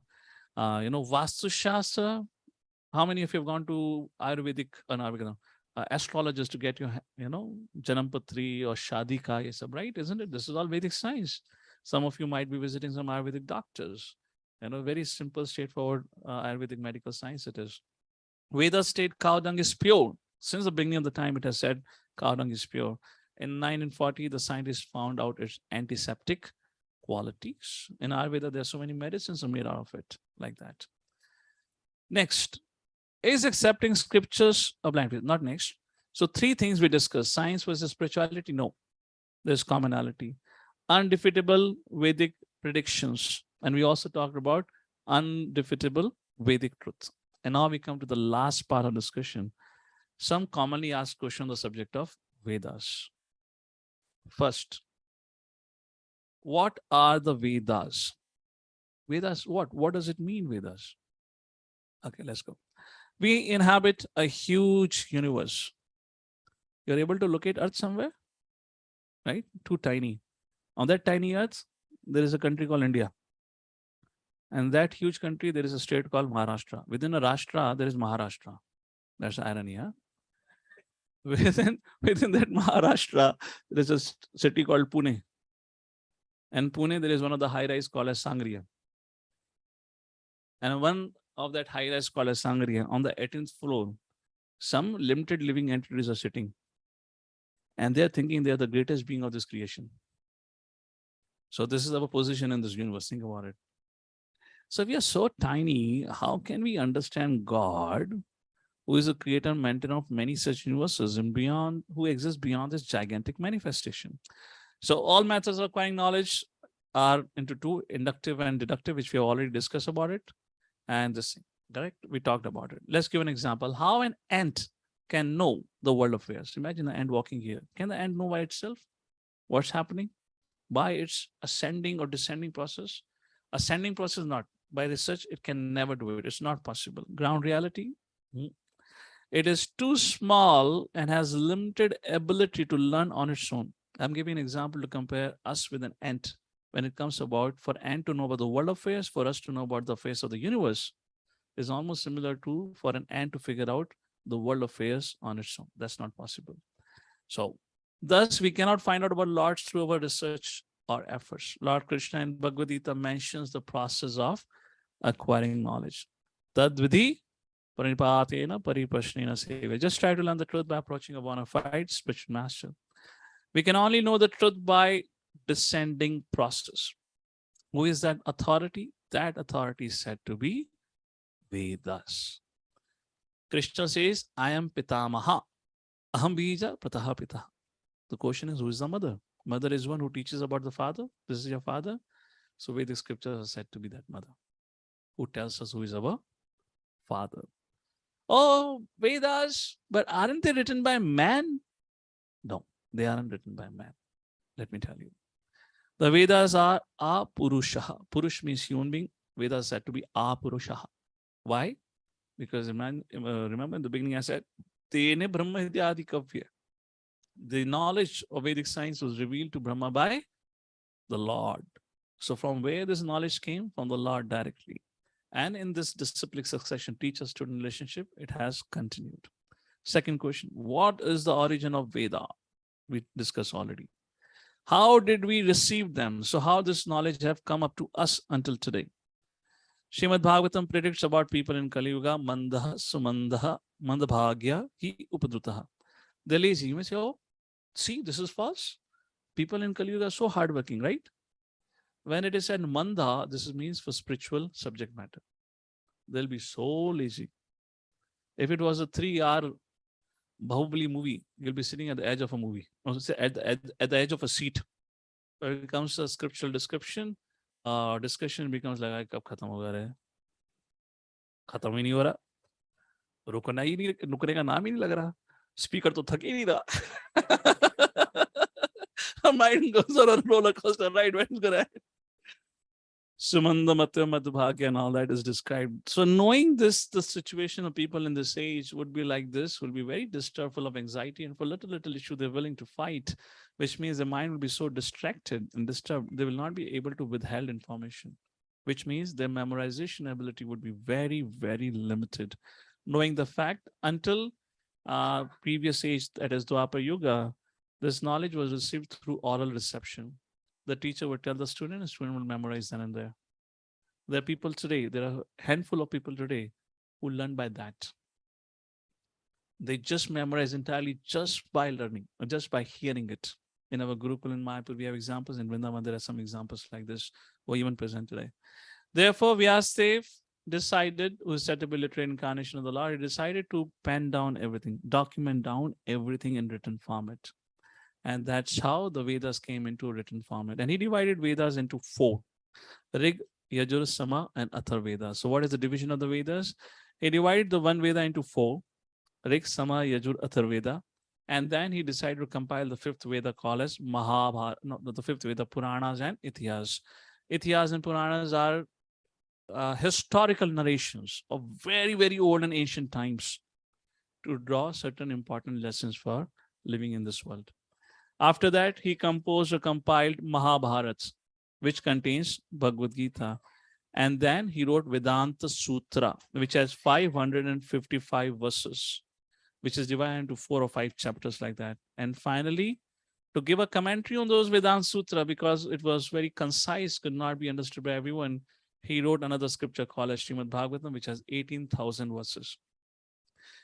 Vastu Shastra. How many of you have gone to Ayurvedic, astrologers to get your, Janampatri or Shadi Ka, right? Isn't it? This is all Vedic science. Some of you might be visiting some Ayurvedic doctors. Very simple, straightforward Ayurvedic medical science it is. Vedas state cow dung is pure. Since the beginning of the time, it has said cow dung is pure. In 1940, the scientists found out its antiseptic qualities. In Ayurveda, there are so many medicines are made out of it, like that. Next, is accepting scriptures a blind faith? Not next. So 3 things we discussed: science versus spirituality. No, there's commonality. Undefeatable Vedic predictions. And we also talked about undefeatable Vedic truth. And now we come to the last part of discussion. Some commonly asked questions on the subject of Vedas. First, what are the Vedas? Vedas, what? What does it mean, Vedas? Okay, let's go. We inhabit a huge universe. You're able to locate Earth somewhere, right? Too tiny. On that tiny Earth, there is a country called India. And that huge country, there is a state called Maharashtra. Within a Rashtra, there is Maharashtra. That's the irony, huh? Within that Maharashtra, there is a city called Pune. And Pune, there is one of the high-rise called as Sangria. And one of that high-rise called as Sangria, on the 18th floor, some limited living entities are sitting. And they're thinking they're the greatest being of this creation. So this is our position in this universe. Think about it. So if we are so tiny, how can we understand God, who is a creator and maintainer of many such universes and beyond, who exists beyond this gigantic manifestation? So all methods of acquiring knowledge are into 2, inductive and deductive, which we have already discussed about it. And this thing, correct? We talked about it. Let's give an example. How an ant can know the world affairs. Imagine an ant walking here. Can the ant know by itself what's happening? By its ascending or descending process? Ascending process, not. By research, it can never do it. It's not possible. Ground reality, it is too small and has limited ability to learn on its own. I'm giving an example to compare us with an ant. When it comes about for ant to know about the world affairs, for us to know about the affairs of the universe, is almost similar to for an ant to figure out the world affairs on its own. That's not possible. So thus we cannot find out about Lord through our research or efforts. Lord Krishna in Bhagavad Gita mentions the process of acquiring knowledge. Tad vidhi parinipatena paripashnena seva. Just try to learn the truth by approaching a bona fide spiritual master. We can only know the truth by descending process. Who is that authority? That authority is said to be Vedas. Krishna says, I am Pitamaha. Aham bija prataha pita. The question is, who is the mother? Mother is one who teaches about the father. This is your father. So Vedic scriptures are said to be that mother who tells us who is our father. Oh, Vedas, but aren't they written by man? No, they aren't written by man. Let me tell you. The Vedas are apurushaha. Purush means human being. Vedas said to be apurushaha. Why? Because remember in the beginning I said, Tene Brahma Hidyadi Kavya. The knowledge of Vedic science was revealed to Brahma by the Lord. So from where this knowledge came? From the Lord directly. And in this disciplic succession, teacher-student relationship, it has continued. Second question, what is the origin of Veda? We discussed already. How did we receive them? So how this knowledge have come up to us until today? Srimad Bhagavatam predicts about people in Kali Yuga, Mandaha, Sumandaha, Mandabhagya, Hi Upadrutaha. They're lazy. You may say, oh, see, this is false. People in Kali Yuga are so hardworking, right? When it is said Manda, this means for spiritual subject matter. They'll be so lazy. If it was a 3-hour Bahubali movie, you'll be sitting at the edge of a movie, or say at the edge of a seat. When it comes to a scriptural description, discussion becomes like, kab khatam hoga rahe? Khatam hi nahi ho raha. रुकना ही नहीं, रुकने का नाम ही नहीं लग रहा. Speaker तो थक ही नहीं रहा. Our mind goes on a roller coaster ride. When it's gonna end? Sumanda Matya Madhubhagya and all that is described. So knowing this, the situation of people in this age would be like this, will be very disturbed, full of anxiety, and for little issue they're willing to fight, which means the mind will be so distracted and disturbed, they will not be able to withhold information, which means their memorization ability would be very, very limited. Knowing the fact, until previous age, that is Dwapar Yuga, this knowledge was received through oral reception. The teacher would tell the student will memorize then and there. There are people today, there are a handful of people today who learn by that. They just memorize entirely just by learning, or just by hearing it. In our Gurukul in Mayapur, we have examples. In Vrindavan, there are some examples like this, or even present today. Therefore, Vyasadeva decided, who is said to be literary incarnation of the Lord, he decided to pen down everything, document down everything in written format. And that's how the Vedas came into written format. And he divided Vedas into 4. Rig, Yajur, Sama, and Atharveda. So what is the division of the Vedas? He divided the one Veda into 4. Rig, Sama, Yajur, Atharveda. And then he decided to compile the 5th Veda called as Mahabharata, not the 5th Veda, Puranas and Itihas. Itihas and Puranas are historical narrations of very, very old and ancient times to draw certain important lessons for living in this world. After that, he composed or compiled Mahabharata, which contains Bhagavad Gita. And then he wrote Vedanta Sutra, which has 555 verses, which is divided into 4 or 5 chapters like that. And finally, to give a commentary on those Vedanta Sutra, because it was very concise, could not be understood by everyone, he wrote another scripture called as Srimad Bhagavatam, which has 18,000 verses.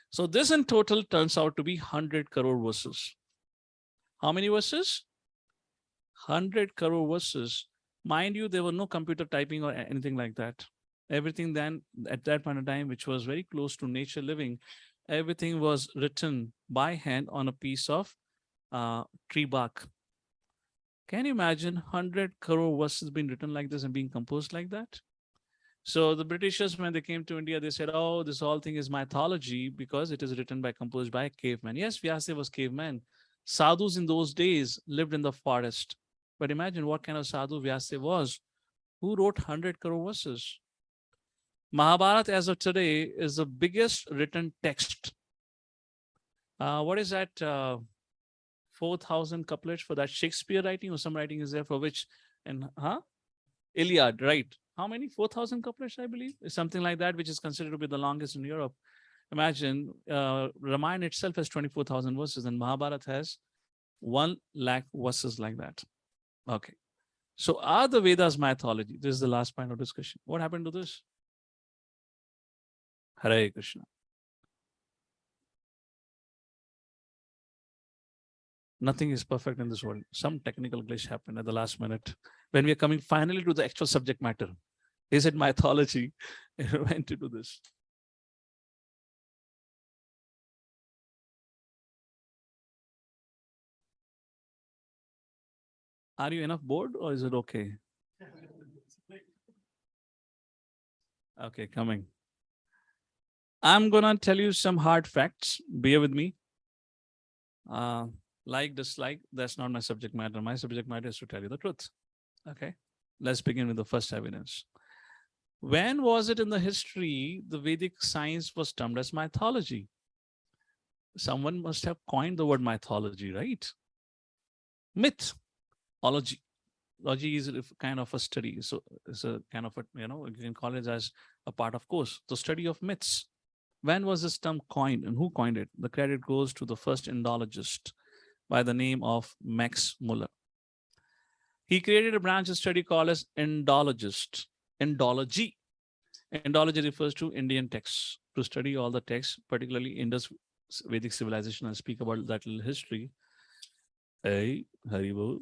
So this in total turns out to be 100 crore verses. How many verses? 100 crore verses. Mind you, there were no computer typing or anything like that. Everything then, at that point in time, which was very close to nature living, everything was written by hand on a piece of tree bark. Can you imagine 100 crore verses being written like this and being composed like that? So the Britishers, when they came to India, they said, oh, this whole thing is mythology because it is written by, composed by a caveman. Yes, Vyasadeva was caveman. Sadhus in those days lived in the forest. But imagine what kind of sadhu Vyasadeva was, who wrote 100 crore verses. Mahabharata as of today is the biggest written text. What is that? 4,000 couplets for that Shakespeare writing, or some writing is there for which, and Iliad, right? How many? 4,000 couplets, I believe, is something like that, which is considered to be the longest in Europe. Imagine, Ramayana itself has 24,000 verses, and Mahabharata has 1 lakh verses like that. Okay. So are the Vedas mythology? This is the last point of discussion. What happened to this? Hare Krishna. Nothing is perfect in this world. Some technical glitch happened at the last minute. When we are coming finally to the actual subject matter, is it mythology? It went into this. Are you enough bored or is it okay? Okay, coming. I'm gonna tell you some hard facts. Bear with me. Like, dislike, that's not my subject matter. My subject matter is to tell you the truth. Okay, let's begin with the first evidence. When was it in the history the Vedic science was termed as mythology? Someone must have coined the word mythology, right? Mythology. Logy is a kind of a study. So it's a kind of a, you can call it as a part of course, the study of myths. When was this term coined and who coined it? The credit goes to the first Indologist by the name of Max Muller. He created a branch of study called as Indologist. Indology. Indology refers to Indian texts, to study all the texts, particularly Indus Vedic civilization, and speak about that little history. Hey, Haribol.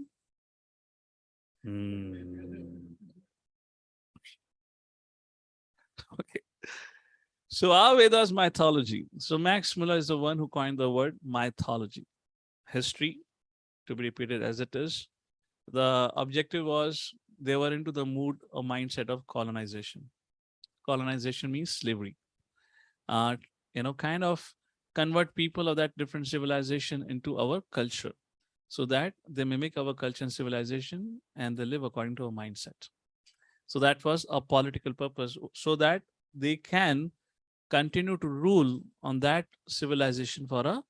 Okay. So our Vedas mythology. So Max Muller is the one who coined the word mythology. History, to be repeated as it is. The objective was they were into the mood or mindset of colonization. Colonization means slavery. Kind of convert people of that different civilization into our culture so that they mimic our culture and civilization and they live according to a mindset. So that was a political purpose so that they can continue to rule on that civilization for a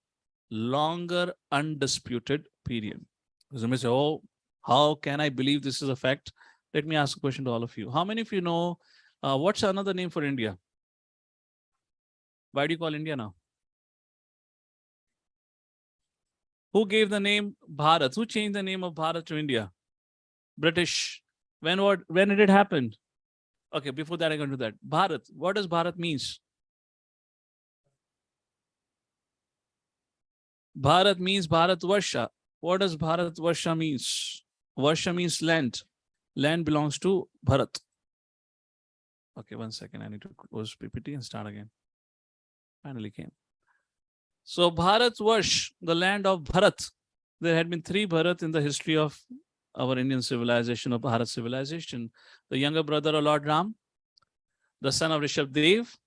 longer undisputed period. So you may say, oh, how can I believe this is a fact? Let me ask a question to all of you. How many of you know what's another name for India? Why do you call India now? Who gave the name Bharat? Who changed the name of Bharat to India? British. When did it happen? Okay, before that I go to that. Bharat. What does Bharat means? Bharat means Bharat Varsha. What does Bharat Varsha means? Varsha means land. Land belongs to Bharat. Okay, 1 second. I need to close PPT and start again. Finally came. So Bharat Varsh, the land of Bharat. There had been 3 Bharat in the history of our Indian civilization, of Bharat civilization. The younger brother of Lord Ram, the son of Rishabh Dev,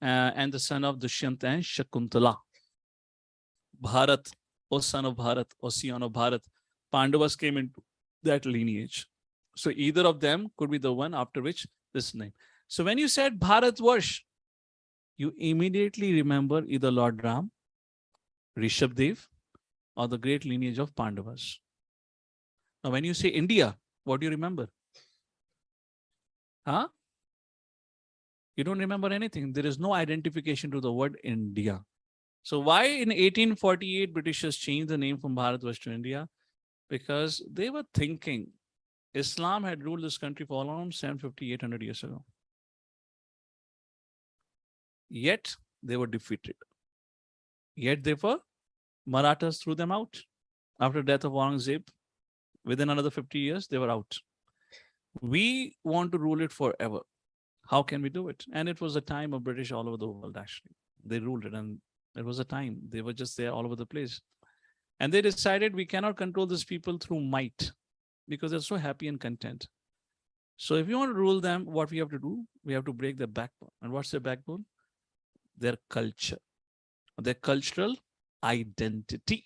and the son of Dushyant and Shakuntala. Bharat, O son of Bharat, O scion of Bharat, Pandavas came into that lineage. So either of them could be the one after which this name. So when you said Bharat Varsh, you immediately remember either Lord Ram, Rishabh Dev, or the great lineage of Pandavas. Now, when you say India, what do you remember? Huh? You don't remember anything. There is no identification to the word India. So why in 1848 Britishers changed the name from Bharatvarsh to India? Because they were thinking Islam had ruled this country for around 750, 800 years ago. Yet they were defeated. Yet therefore, Marathas threw them out. After the death of Aurangzeb, within another 50 years, they were out. We want to rule it forever. How can we do it? And it was a time of British all over the world, actually. They ruled it, and it was a time. They were just there all over the place. And they decided we cannot control these people through might because they're so happy and content. So if you want to rule them, what we have to do, we have to break their backbone. And what's their backbone? Their culture, their cultural identity.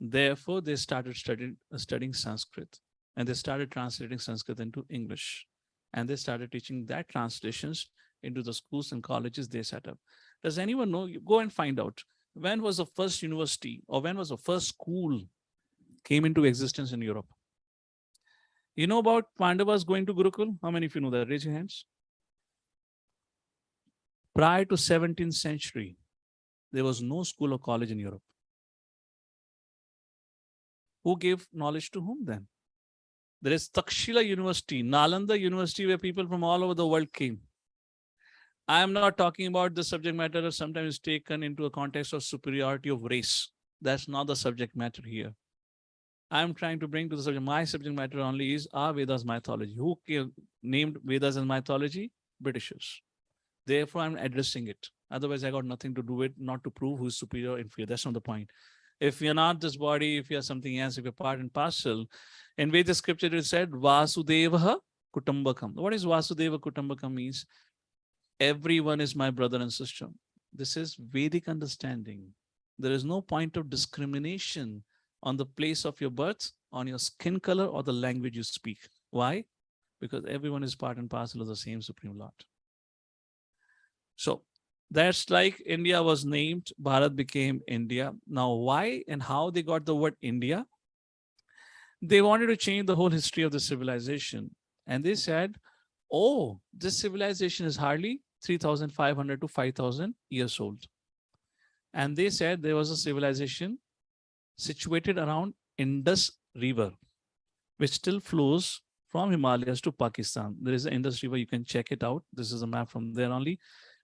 Therefore, they started studying Sanskrit, and they started translating Sanskrit into English. And they started teaching that translations into the schools and colleges they set up. Does anyone know? You go and find out. When was the first university or when was the first school came into existence in Europe? You know about Pandavas going to Gurukul? How many of you know that? Raise your hands. Prior to 17th century, there was no school or college in Europe. Who gave knowledge to whom then? There is Takshila University, Nalanda University, where people from all over the world came. I am not talking about the subject matter that sometimes taken into a context of superiority of race. That's not the subject matter here. I'm trying to bring to the subject, my subject matter only is our Vedas mythology. Who named Vedas as mythology? Britishers. Therefore, I'm addressing it. Otherwise, I got nothing to do with, not to prove who's superior or inferior. That's not the point. If you're not this body, if you're something else, if you're part and parcel, in Vedic scripture it said, Vasudeva Kutumbakam. What is Vasudeva Kutumbakam means? Everyone is my brother and sister. This is Vedic understanding. There is no point of discrimination on the place of your birth, on your skin color, or the language you speak. Why? Because everyone is part and parcel of the same Supreme Lord. So that's like India was named, Bharat became India. Now, why and how they got the word India? They wanted to change the whole history of the civilization. And they said, oh, this civilization is hardly 3,500 to 5,000 years old. And they said there was a civilization situated around Indus River, which still flows from Himalayas to Pakistan. There is an Indus River, you can check it out. This is a map from there only.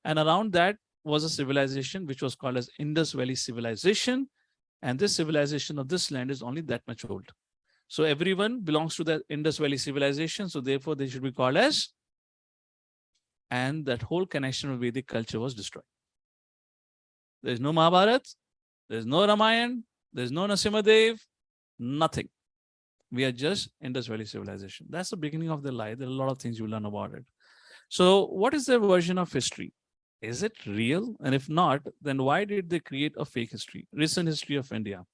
And around that was a civilization which was called as Indus Valley Civilization. And this civilization of this land is only that much old. So everyone belongs to the Indus Valley Civilization. So therefore they should be called as, and that whole connection of Vedic culture was destroyed. There's no Mahabharata, there's no Ramayana, there's no Narasimhadev, nothing. We are just Indus Valley Civilization. That's the beginning of their life. There are a lot of things you learn about it. So what is their version of history? Is it real? And if not, then why did they create a fake history? Recent history of India.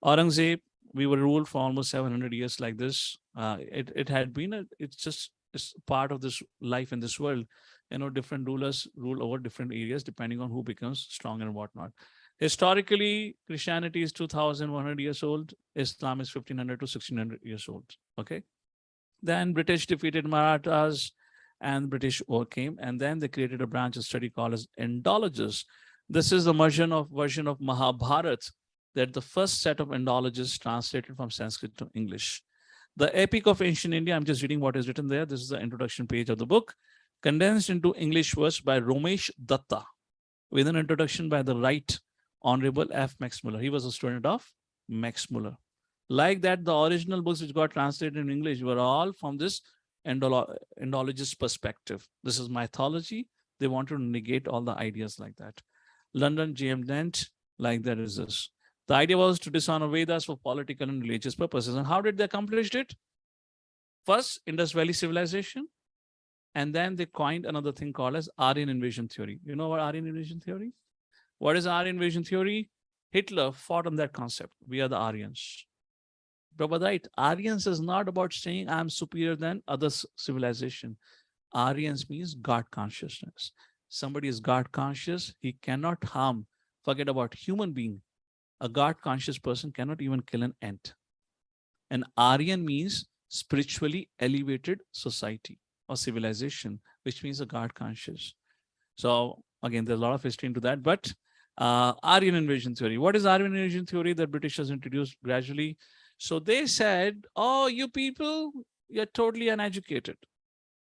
Aurangzeb, we were ruled for almost 700 years like this. It had been, it's part of this life in this world. You know, different rulers rule over different areas depending on who becomes strong and whatnot. Historically, Christianity is 2,100 years old. Islam is 1,500 to 1,600 years old. Okay. Then British defeated Marathas and British overcame. And then they created a branch of study called as Indologists. This is the version of Mahabharata that the first set of Indologists translated from Sanskrit to English. The Epic of Ancient India, I'm just reading what is written there. This is the introduction page of the book, condensed into English verse by Romesh Datta, with an introduction by the Right Honorable F. Max Muller. He was a student of Max Muller. Like that, the original books which got translated in English were all from this Indologist perspective. This is mythology. They wanted to negate all the ideas like that. London, J.M. Dent, like that is this. The idea was to dishonor Vedas for political and religious purposes. And how did they accomplish it? First, Indus Valley Civilization. And then they coined another thing called as Aryan invasion theory. You know what Aryan invasion theory? What is Aryan invasion theory? Hitler fought on that concept. We are the Aryans. But right, Aryans is not about saying I'm superior than other civilization. Aryans means God consciousness. Somebody is God conscious. He cannot harm. Forget about human being. A God conscious person cannot even kill an ant. An Aryan means spiritually elevated society or civilization, which means a God conscious. So again, there's a lot of history into that, but Aryan invasion theory. What is Aryan invasion theory that British has introduced gradually? So they said, oh, you people, you're totally uneducated.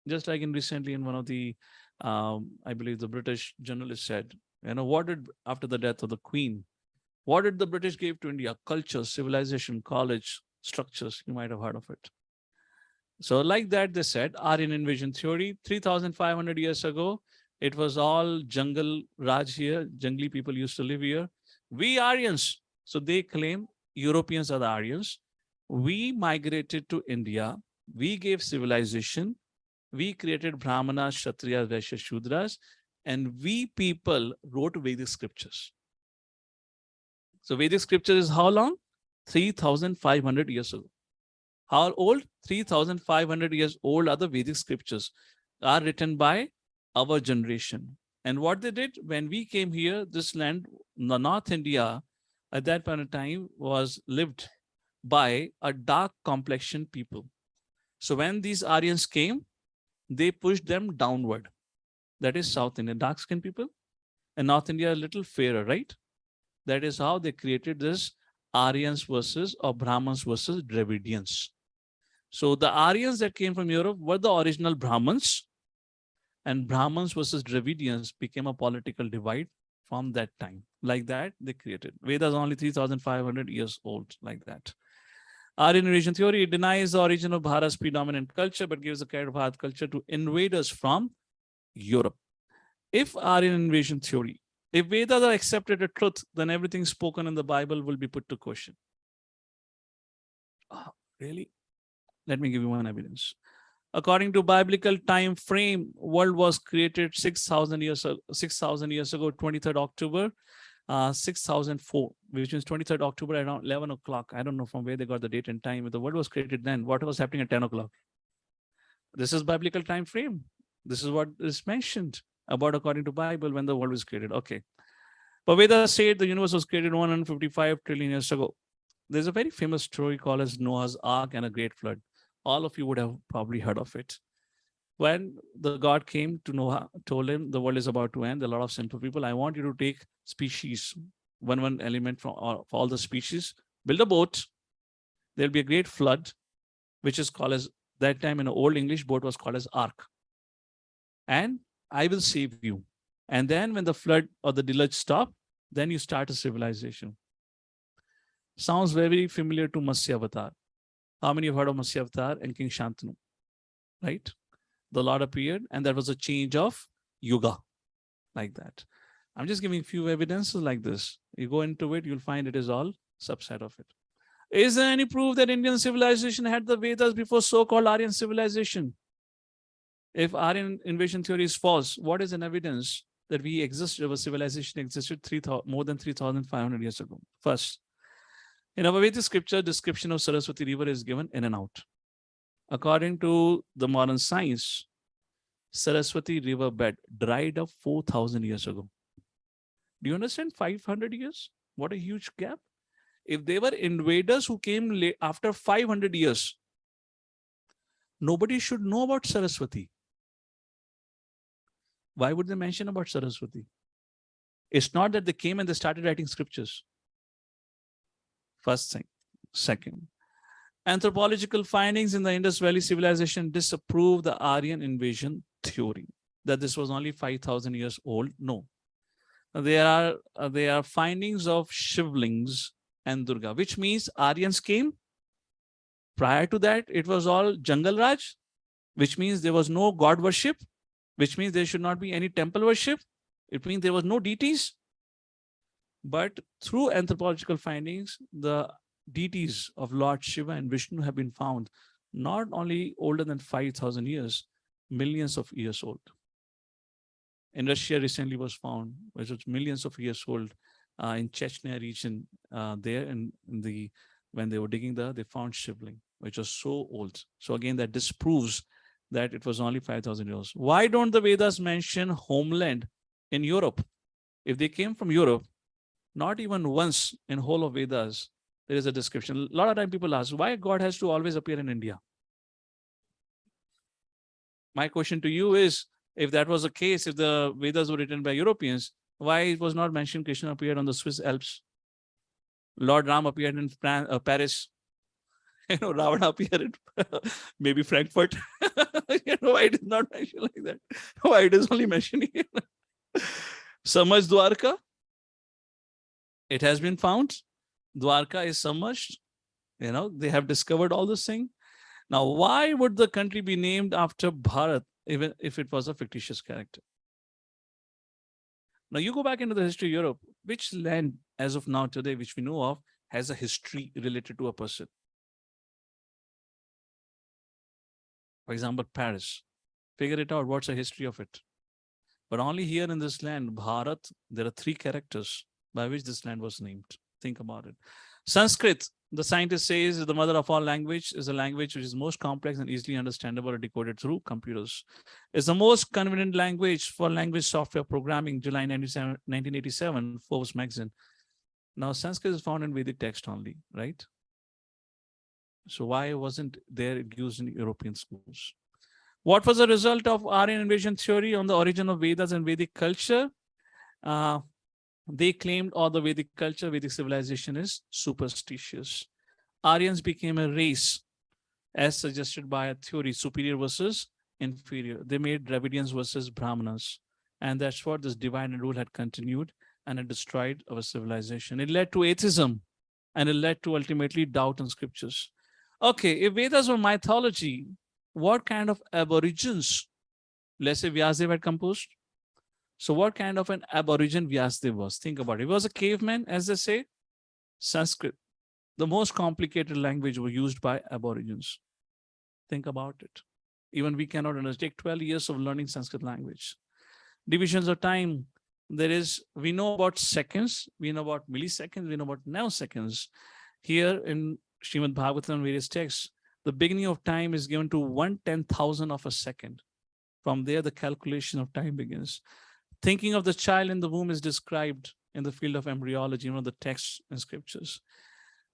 Just like recently in one of the, I believe the British journalist said, you know, what did, after the death of the Queen, what did the British give to India? Culture, civilization, college, structures. You might have heard of it. So like that, they said, Aryan invasion theory, 3,500 years ago, it was all jungle Raj here. Jungly people used to live here. We Aryans. So they claim Europeans are the Aryans. We migrated to India. We gave civilization. We created Brahmanas, Kshatriyas, Vaishyas, Shudras. And we people wrote Vedic scriptures. So Vedic scripture is how long? 3,500 years ago. How old? 3,500 years old are the Vedic scriptures, are written by our generation. And what they did when we came here, this land, the North India, at that point of time was lived by a dark complexion people. So when these Aryans came, they pushed them downward. That is South India, dark skinned people. And North India a little fairer, right? That is how they created this Aryans versus or Brahmins versus Dravidians. So the Aryans that came from Europe were the original Brahmins, and Brahmins versus Dravidians became a political divide from that time. Like that, they created. Vedas are only 3,500 years old, like that. Aryan invasion theory denies the origin of Bharat's predominant culture, but gives the credit of Bharat culture to invaders from Europe. If Aryan invasion theory, if Vedas are accepted as truth, then everything spoken in the Bible will be put to question. Oh, really? Let me give you one evidence. According to biblical time frame, world was created 6,000 years ago, 23rd October, 6004, which means 23rd October around 11 o'clock. I don't know from where they got the date and time. If the world was created then, what was happening at 10 o'clock? This is biblical time frame. This is what is mentioned about according to Bible when the world was created. Okay. But Vedas said the universe was created 155 trillion years ago. There's a very famous story called as Noah's Ark and a great flood. All of you would have probably heard of it. When the God came to Noah, told him the world is about to end, a lot of simple people, I want you to take species, one element from all the species, build a boat. There'll be a great flood, which is called as, that time in an old English boat was called as ark. And I will save you. And then when the flood or the deluge stop, then you start a civilization. Sounds very familiar to Matsya Avatar. How many have heard of Matsya Avatar and King Shantanu? Right? The Lord appeared, and there was a change of yuga, like that. I'm just giving few evidences like this. You go into it, you'll find it is all subset of it. Is there any proof that Indian civilization had the Vedas before so-called Aryan civilization? If Aryan invasion theory is false, what is an evidence that we existed, our civilization existed more than 3,500 years ago? First, in our Vedic scripture, description of Saraswati river is given in and out. According to the modern science, Saraswati river bed dried up 4,000 years ago. Do you understand? 500 years? What a huge gap. If they were invaders who came after 500 years, nobody should know about Saraswati. Why would they mention about Saraswati? It's not that they came and they started writing scriptures. First thing. Second, anthropological findings in the Indus Valley civilization disapprove the Aryan invasion theory, that this was only 5,000 years old. No. There are findings of Shivlings and Durga, which means Aryans came. Prior to that, it was all Jungle Raj, which means there was no god worship, which means there should not be any temple worship. It means there was no deities. But through anthropological findings, the deities of Lord Shiva and Vishnu have been found not only older than 5,000 years, millions of years old. In Russia recently was found, which was millions of years old, in Chechnya region, there when they were digging there, they found Shivling, which was so old. So again, that disproves that it was only 5,000 years. Why don't the Vedas mention homeland in Europe? If they came from Europe, not even once in whole of Vedas, there is a description. A lot of time people ask, why God has to always appear in India? My question to you is, if that was the case, if the Vedas were written by Europeans, why it was not mentioned Krishna appeared on the Swiss Alps? Lord Ram appeared in Paris. Ravana appeared in maybe Frankfurt. Why it is not mentioned like that? Why it is only mentioned here? Samaj Dwarka. It has been found. Dwarka is submerged. They have discovered all this thing. Now, why would the country be named after Bharat, even if it was a fictitious character? Now, you go back into the history of Europe. Which land, as of now today, which we know of, has a history related to a person? For example, Paris. Figure it out. What's the history of it? But only here in this land, Bharat, there are 3 characters by which this land was named. Think about it. Sanskrit, the scientist says, is the mother of all language, is a language which is most complex and easily understandable and decoded through computers. It's the most convenient language for language software programming, July 1987, Forbes magazine. Now, Sanskrit is found in Vedic text only, right? So why wasn't there used in European schools? What was the result of Aryan invasion theory on the origin of Vedas and Vedic culture? They claimed all the Vedic culture, Vedic civilization is superstitious. Aryans became a race as suggested by a theory, superior versus inferior. They made Dravidians versus Brahmanas. And that's what this divide and rule had continued, and it destroyed our civilization. It led to atheism, and it led to ultimately doubt in scriptures. Okay, if Vedas were mythology, what kind of aborigines, let's say Vyasadeva had composed? So what kind of an aborigine Vyasadeva was? Think about it. He was a caveman, as they say. Sanskrit, the most complicated language was used by aborigines. Think about it. Even we cannot understand. Take 12 years of learning Sanskrit language. Divisions of time. We know about seconds, we know about milliseconds, we know about nanoseconds. Here in Srimad Bhagavatam, various texts, the beginning of time is given to 1/10,000 of a second. From there, the calculation of time begins. Thinking of the child in the womb is described in the field of embryology, one of the texts in scriptures.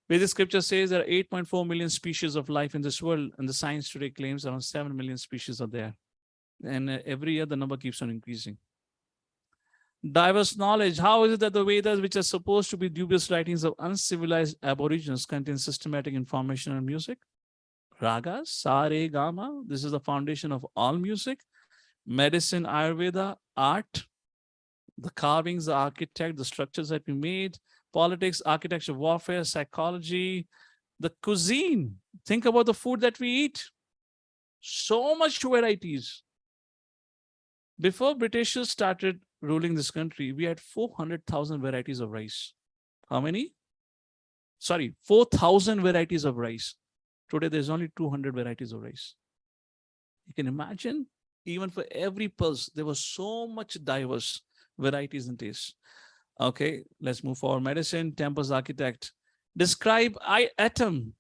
Vedic scripture says there are 8.4 million species of life in this world, and the science today claims around 7 million species are there. And every year, the number keeps on increasing. Diverse knowledge. How is it that the Vedas, which are supposed to be dubious writings of uncivilized aborigines, contain systematic information on music? Ragas, sa, re, gama. This is the foundation of all music. Medicine, Ayurveda, art, the carvings, the architect, the structures that we made, politics, architecture, warfare, psychology, the cuisine. Think about the food that we eat. So much varieties. Before Britishers started ruling this country, we had 400,000 varieties of rice. How many? Sorry, 4,000 varieties of rice. Today, there's only 200 varieties of rice. You can imagine, even for every pulse, there was so much diverse varieties and tastes. Okay, let's move forward. Medicine, temples, architect. Describe atom.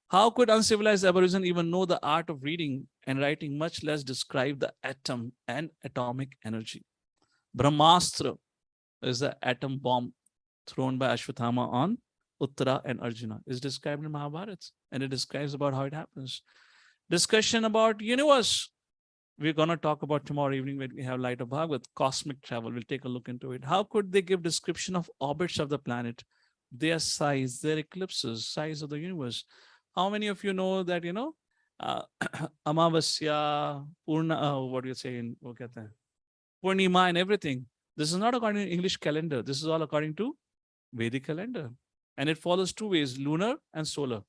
How could uncivilized aborigine even know the art of reading and writing, much less describe the atom and atomic energy? Brahmastra is the atom bomb thrown by Ashwatthama on Uttara and Arjuna. It's described in Mahabharata, and it describes about how it happens. Discussion about universe. We're going to talk about tomorrow evening when we have Light of Bhagavad, cosmic travel. We'll take a look into it. How could they give description of orbits of the planet, their size, their eclipses, size of the universe? How many of you know that, Amavasya, Purna, what do you say in Purnima and everything? This is not according to English calendar. This is all according to Vedic calendar. And it follows two ways, lunar and solar.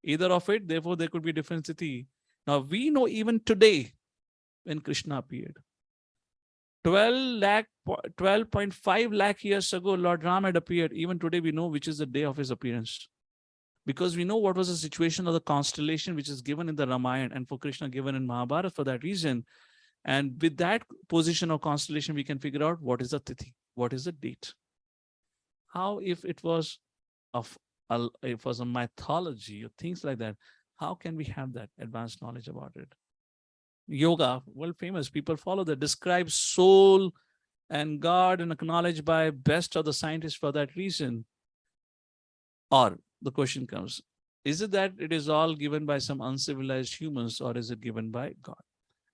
Either of it, therefore, there could be different tithi. Now, we know even today, when Krishna appeared, 12.5 lakh years ago, Lord Ram had appeared. Even today, we know which is the day of his appearance. Because we know what was the situation of the constellation which is given in the Ramayana, and for Krishna given in Mahabharata for that reason. And with that position of constellation, we can figure out what is the tithi, what is the date. How if it was a mythology or things like that, how can we have that advanced knowledge about it? Yoga, world famous, people follow that, describes soul and God and acknowledged by best of the scientists for that reason. Or the question comes, is it that it is all given by some uncivilized humans, or is it given by God?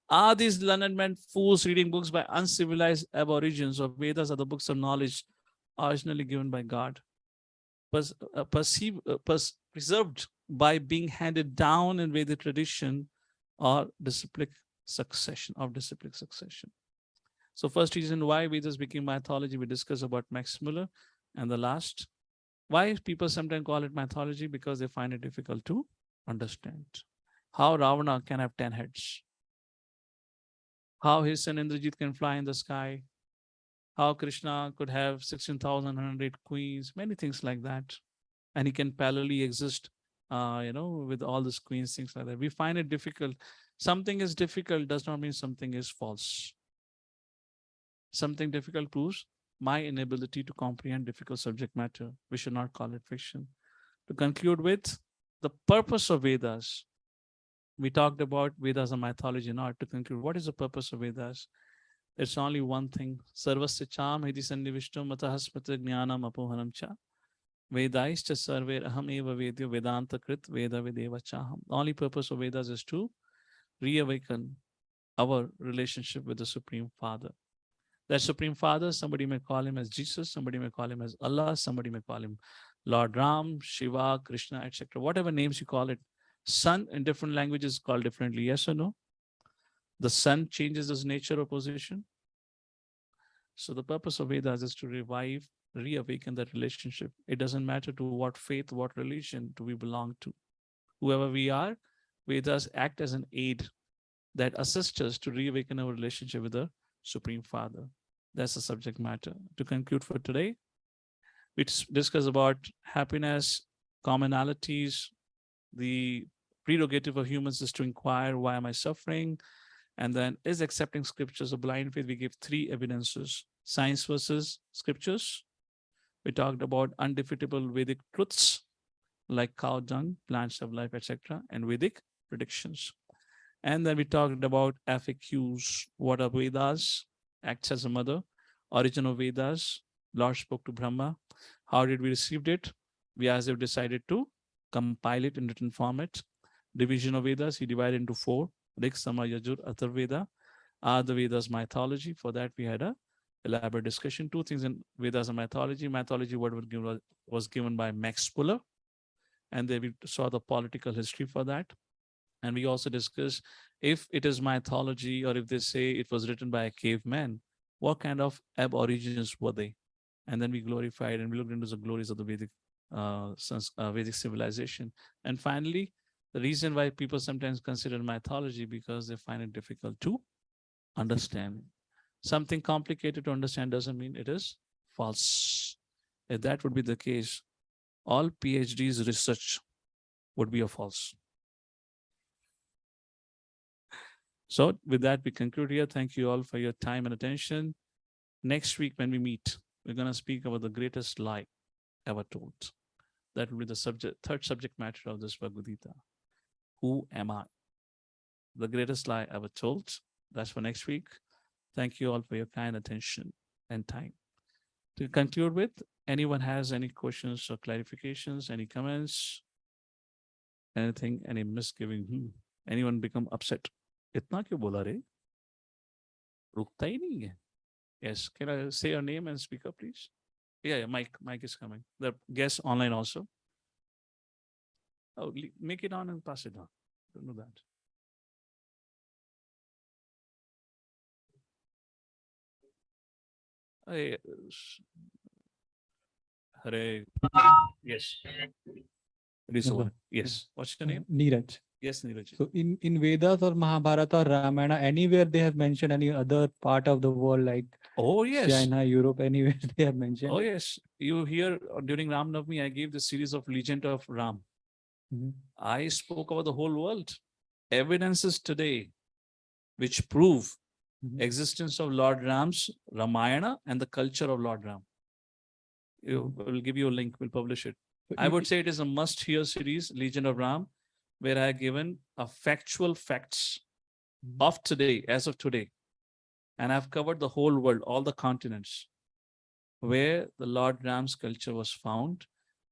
Are these learned men fools reading books by uncivilized aborigines, or Vedas are the books of knowledge originally given by God, preserved by being handed down in Vedic tradition, or disciplic succession? So first reason why Vedas became mythology, we discuss about Max Muller. And the last, why people sometimes call it mythology, because they find it difficult to understand. How Ravana can have 10 heads. How his son Indrajit can fly in the sky. How Krishna could have 16,108 queens, many things like that. And he can parallelly exist, with all these queens, things like that. We find it difficult. Something is difficult does not mean something is false. Something difficult proves my inability to comprehend difficult subject matter. We should not call it fiction. To conclude with the purpose of Vedas, we talked about Vedas and mythology and art. To conclude, what is the purpose of Vedas? It's only one thing. Sarvasya cham hiti sannivishtam matahasmata jnanam apohanam cha. Vedaischa sarver aham eva vedyo vedanta krit veda videva chaham. The only purpose of Vedas is to reawaken our relationship with the Supreme Father. That Supreme Father, somebody may call him as Jesus, somebody may call him as Allah, somebody may call him Lord Ram, Shiva, Krishna, etc. Whatever names you call it, Sun in different languages is called differently. Yes or no? The sun changes its nature or position. So the purpose of Vedas is to revive, reawaken that relationship. It doesn't matter to what faith, what religion do we belong to. Whoever we are, Vedas act as an aid that assists us to reawaken our relationship with the Supreme Father. That's the subject matter. To conclude for today, we discuss about happiness, commonalities. The prerogative of humans is to inquire, why am I suffering? And then, is accepting scriptures a blind faith? We give three evidences: science versus scriptures. We talked about undefeatable Vedic truths like cow dung, plants have life, etc., and Vedic predictions. And then we talked about FAQs. What are Vedas? Acts as a mother. Origin of Vedas. Lord spoke to Brahma. How did we receive it? Vyasadeva decided to compile it in written format. Division of Vedas, he divided into four: Rig, Sama, Yajur, Atharveda. Are the Vedas mythology? For that, we had a elaborate discussion. Two things in Vedas and mythology. Mythology, what was given by Max Muller, and then we saw the political history for that. And we also discussed, if it is mythology, or if they say it was written by a caveman, what kind of aborigines were they? And then we glorified and we looked into the glories of the Vedic civilization. And finally, the reason why people sometimes consider mythology, because they find it difficult to understand. Something complicated to understand doesn't mean it is false. If that would be the case, all PhDs research would be a false. So with that, we conclude here. Thank you all for your time and attention. Next week, when we meet, we're going to speak about the greatest lie ever told. That will be the third subject matter of this Bhagavad Gita. Who am I? The greatest lie ever told. That's for next week. Thank you all for your kind attention and time. To conclude with, anyone has any questions or clarifications, any comments, anything, any misgiving? Anyone become upset? इतना क्यों बोला रे? रुकता ही नहीं है. Yes, can I say your name and speak up, please? Yeah, Mike is coming. The guest online also. Oh, make it on and pass it on. Don't know that. Hey, Hare. Yes. Yes. What's your name? Neeraj. Yes, Neeraj. So in Vedas or Mahabharata or Ramayana, anywhere they have mentioned any other part of the world like yes. China, Europe, anywhere they have mentioned. Oh yes. You hear during Ram Navami, I gave the series of Legend of Ram. I spoke about the whole world. Evidences today which prove existence of Lord Ram's Ramayana and the culture of Lord Ram. We'll give you a link. We'll publish it. I would say it is a must-hear series, Legend of Ram, where I have given a factual facts of today, as of today. And I've covered the whole world, all the continents, where the Lord Ram's culture was found.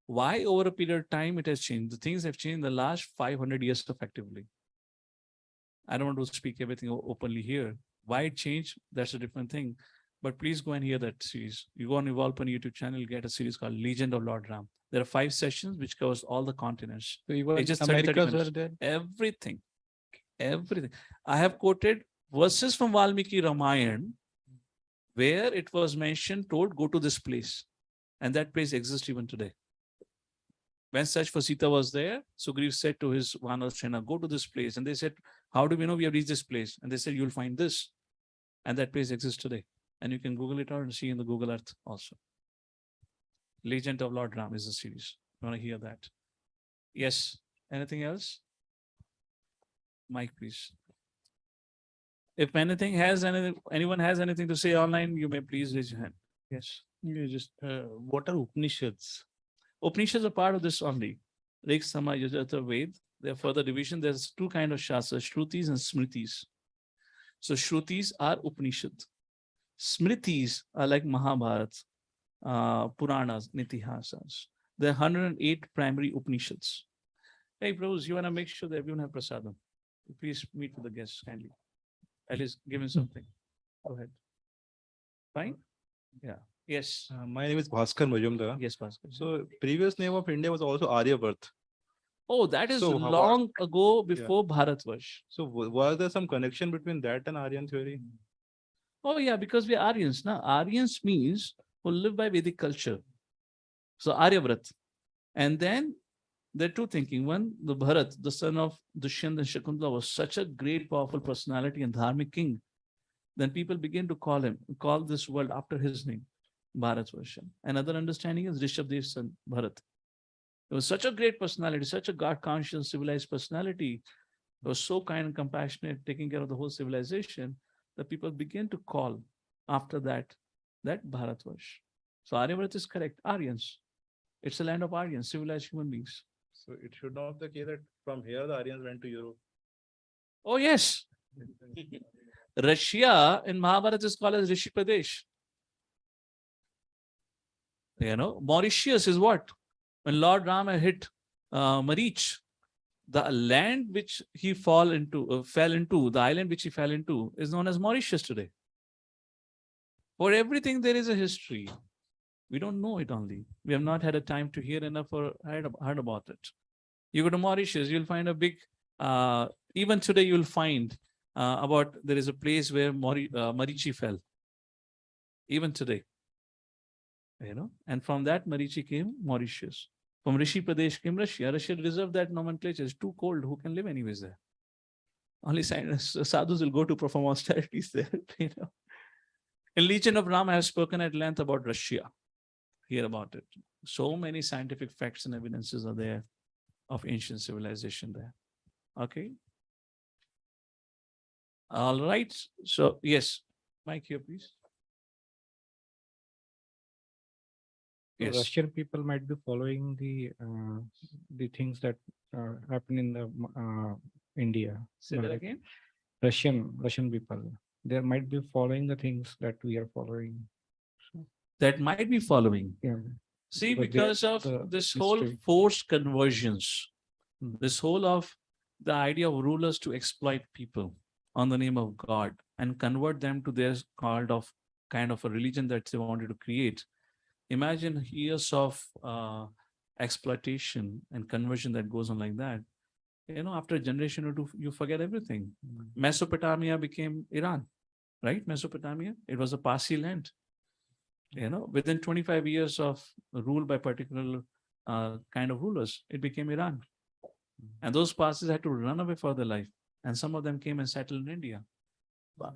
Why over a period of time it has changed? The things have changed in the last 500 years effectively. I don't want to speak everything openly here. Why it changed, that's a different thing. But please go and hear that series. You go on Evolve YouTube channel, you get a series called Legend of Lord Ram. There are 5 sessions which covers all the continents. So even it's just Americas were there? Everything. Everything. I have quoted verses from Valmiki Ramayana where it was mentioned, told, go to this place. And that place exists even today. When search for Sita was there, Sugriv said to his Vanar Sena, go to this place. And they said, how do we know we have reached this place? And they said, you'll find this. And that place exists today. And you can Google it out and see in the Google Earth also. Legend of Lord Ram is a series. You want to hear that? Yes. Anything else? Mike, please. If anything anyone has anything to say online, you may please raise your hand. Yes. What are Upanishads? Upanishads are part of this only. Rig, Sama, Yajur, Ved. There are further division. There's 2 kinds of shastras, Shrutis and Smritis. So Shrutis are Upanishad. Smritis are like Mahabharata, Puranas, Nitihasas. There are 108 primary Upanishads. Hey, bros, you want to make sure that everyone have prasadam. Please meet with the guests kindly. At least give him something. Go ahead. Fine? Yeah. Yes. My name is Bhaskar Majumdar. Yes, Bhaskar. So previous name of India was also Aryabharat. Oh, that is So how- long ago before Bharatvarsh. So was there some connection between that and Aryan theory? Oh, yeah, because we are Aryans. Now, Aryans means who live by Vedic culture. So, Aryavrat. And then there are two thinking. One, the Bharat, the son of Dushyant and Shakuntala, was such a great, powerful personality and dharmic king. Then people begin to call this world after his name, Bharatvarsha. Another understanding is Rishabdev's son, Bharat. He was such a great personality, such a God-conscious, civilized personality. He was so kind and compassionate, taking care of the whole civilization, that people begin to call after that Bharatvarsh. So Aryavrat is correct. Aryans. It's a land of Aryans, civilized human beings. So it should not be the case that from here the Aryans went to Europe. Oh, yes. Russia in Mahabharata is called as Rishi Pradesh. Mauritius is what? When Lord Rama hit Marich, the land which he fell into, the island which he fell into, is known as Mauritius today. For everything, there is a history. We don't know it only. We have not had a time to hear enough or heard about it. You go to Mauritius, you'll find a big, even today you'll find there is a place where Marichi fell. Even today. And from that Marichi came Mauritius. From Rishi Pradesh came Russia. Russia reserved that nomenclature. It's too cold. Who can live anyways there? Only sadhus will go to perform austerities there. In Legion of Ram, I have spoken at length about Russia. Hear about it. So many scientific facts and evidences are there of ancient civilization there. Okay. All right. So, yes. Mike here, please. So Yes. Russian people might be following the things that happen in the India. Say that Like again. Russian people, they might be following the things that we are following. That might be following. Yeah. See, Because they- because of the this whole history. forced conversions, Hmm. this whole of the idea of rulers to exploit people on the name of God and convert them to their kind of a religion that they wanted to create. Imagine years of exploitation and conversion that goes on like that. After a generation or two, you forget everything. Mesopotamia became Iran, right? Mesopotamia, it was a Parsi land. Within 25 years of rule by particular kind of rulers, it became Iran. And those Parsis had to run away for their life. And some of them came and settled in India.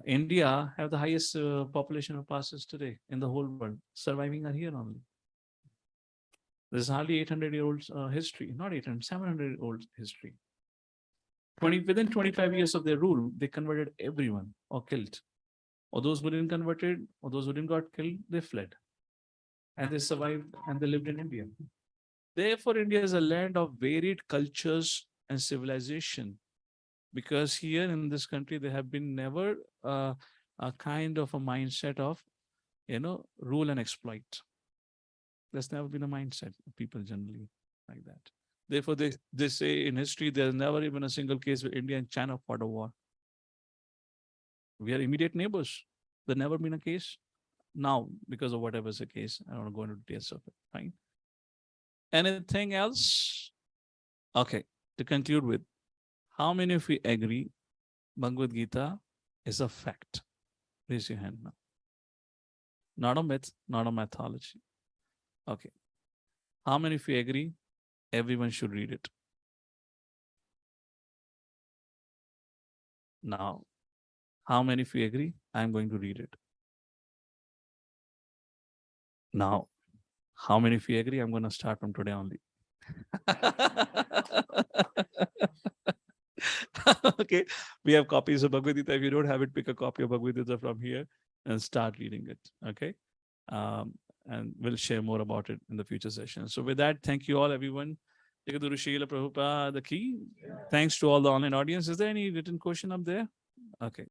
India have the highest population of Parsis today in the whole world. Surviving are here only. There's hardly 800-year-old history, not 800, 700-year-old history. Within 25 years of their rule, they converted everyone or killed. Or those who didn't converted, or those who didn't got killed, they fled. And they survived and they lived in India. Therefore, India is a land of varied cultures and civilization. Because here in this country, there have been never a kind of a mindset of, rule and exploit. There's never been a mindset of people generally like that. Therefore, they say in history, there's never even a single case where India and China fought a war. We are immediate neighbors. There's never been a case. Now, because of whatever's the case, I don't want to go into details of it. Fine. Anything else? Okay. To conclude with, how many of you agree Bhagavad Gita is a fact? Raise your hand now. Not a myth, not a mythology. Okay. How many of you agree everyone should read it? Now, how many of you agree I'm going to read it? Now, how many of you agree I'm going to start from today only? Okay, we have copies of Bhagavad Gita. If you don't have it, pick a copy of Bhagavad Gita from here and start reading it. Okay, and we'll share more about it in the future sessions. So with that, thank you all, everyone. Prabhupada the key. Thanks to all the online audience. Is there any written question up there? Okay.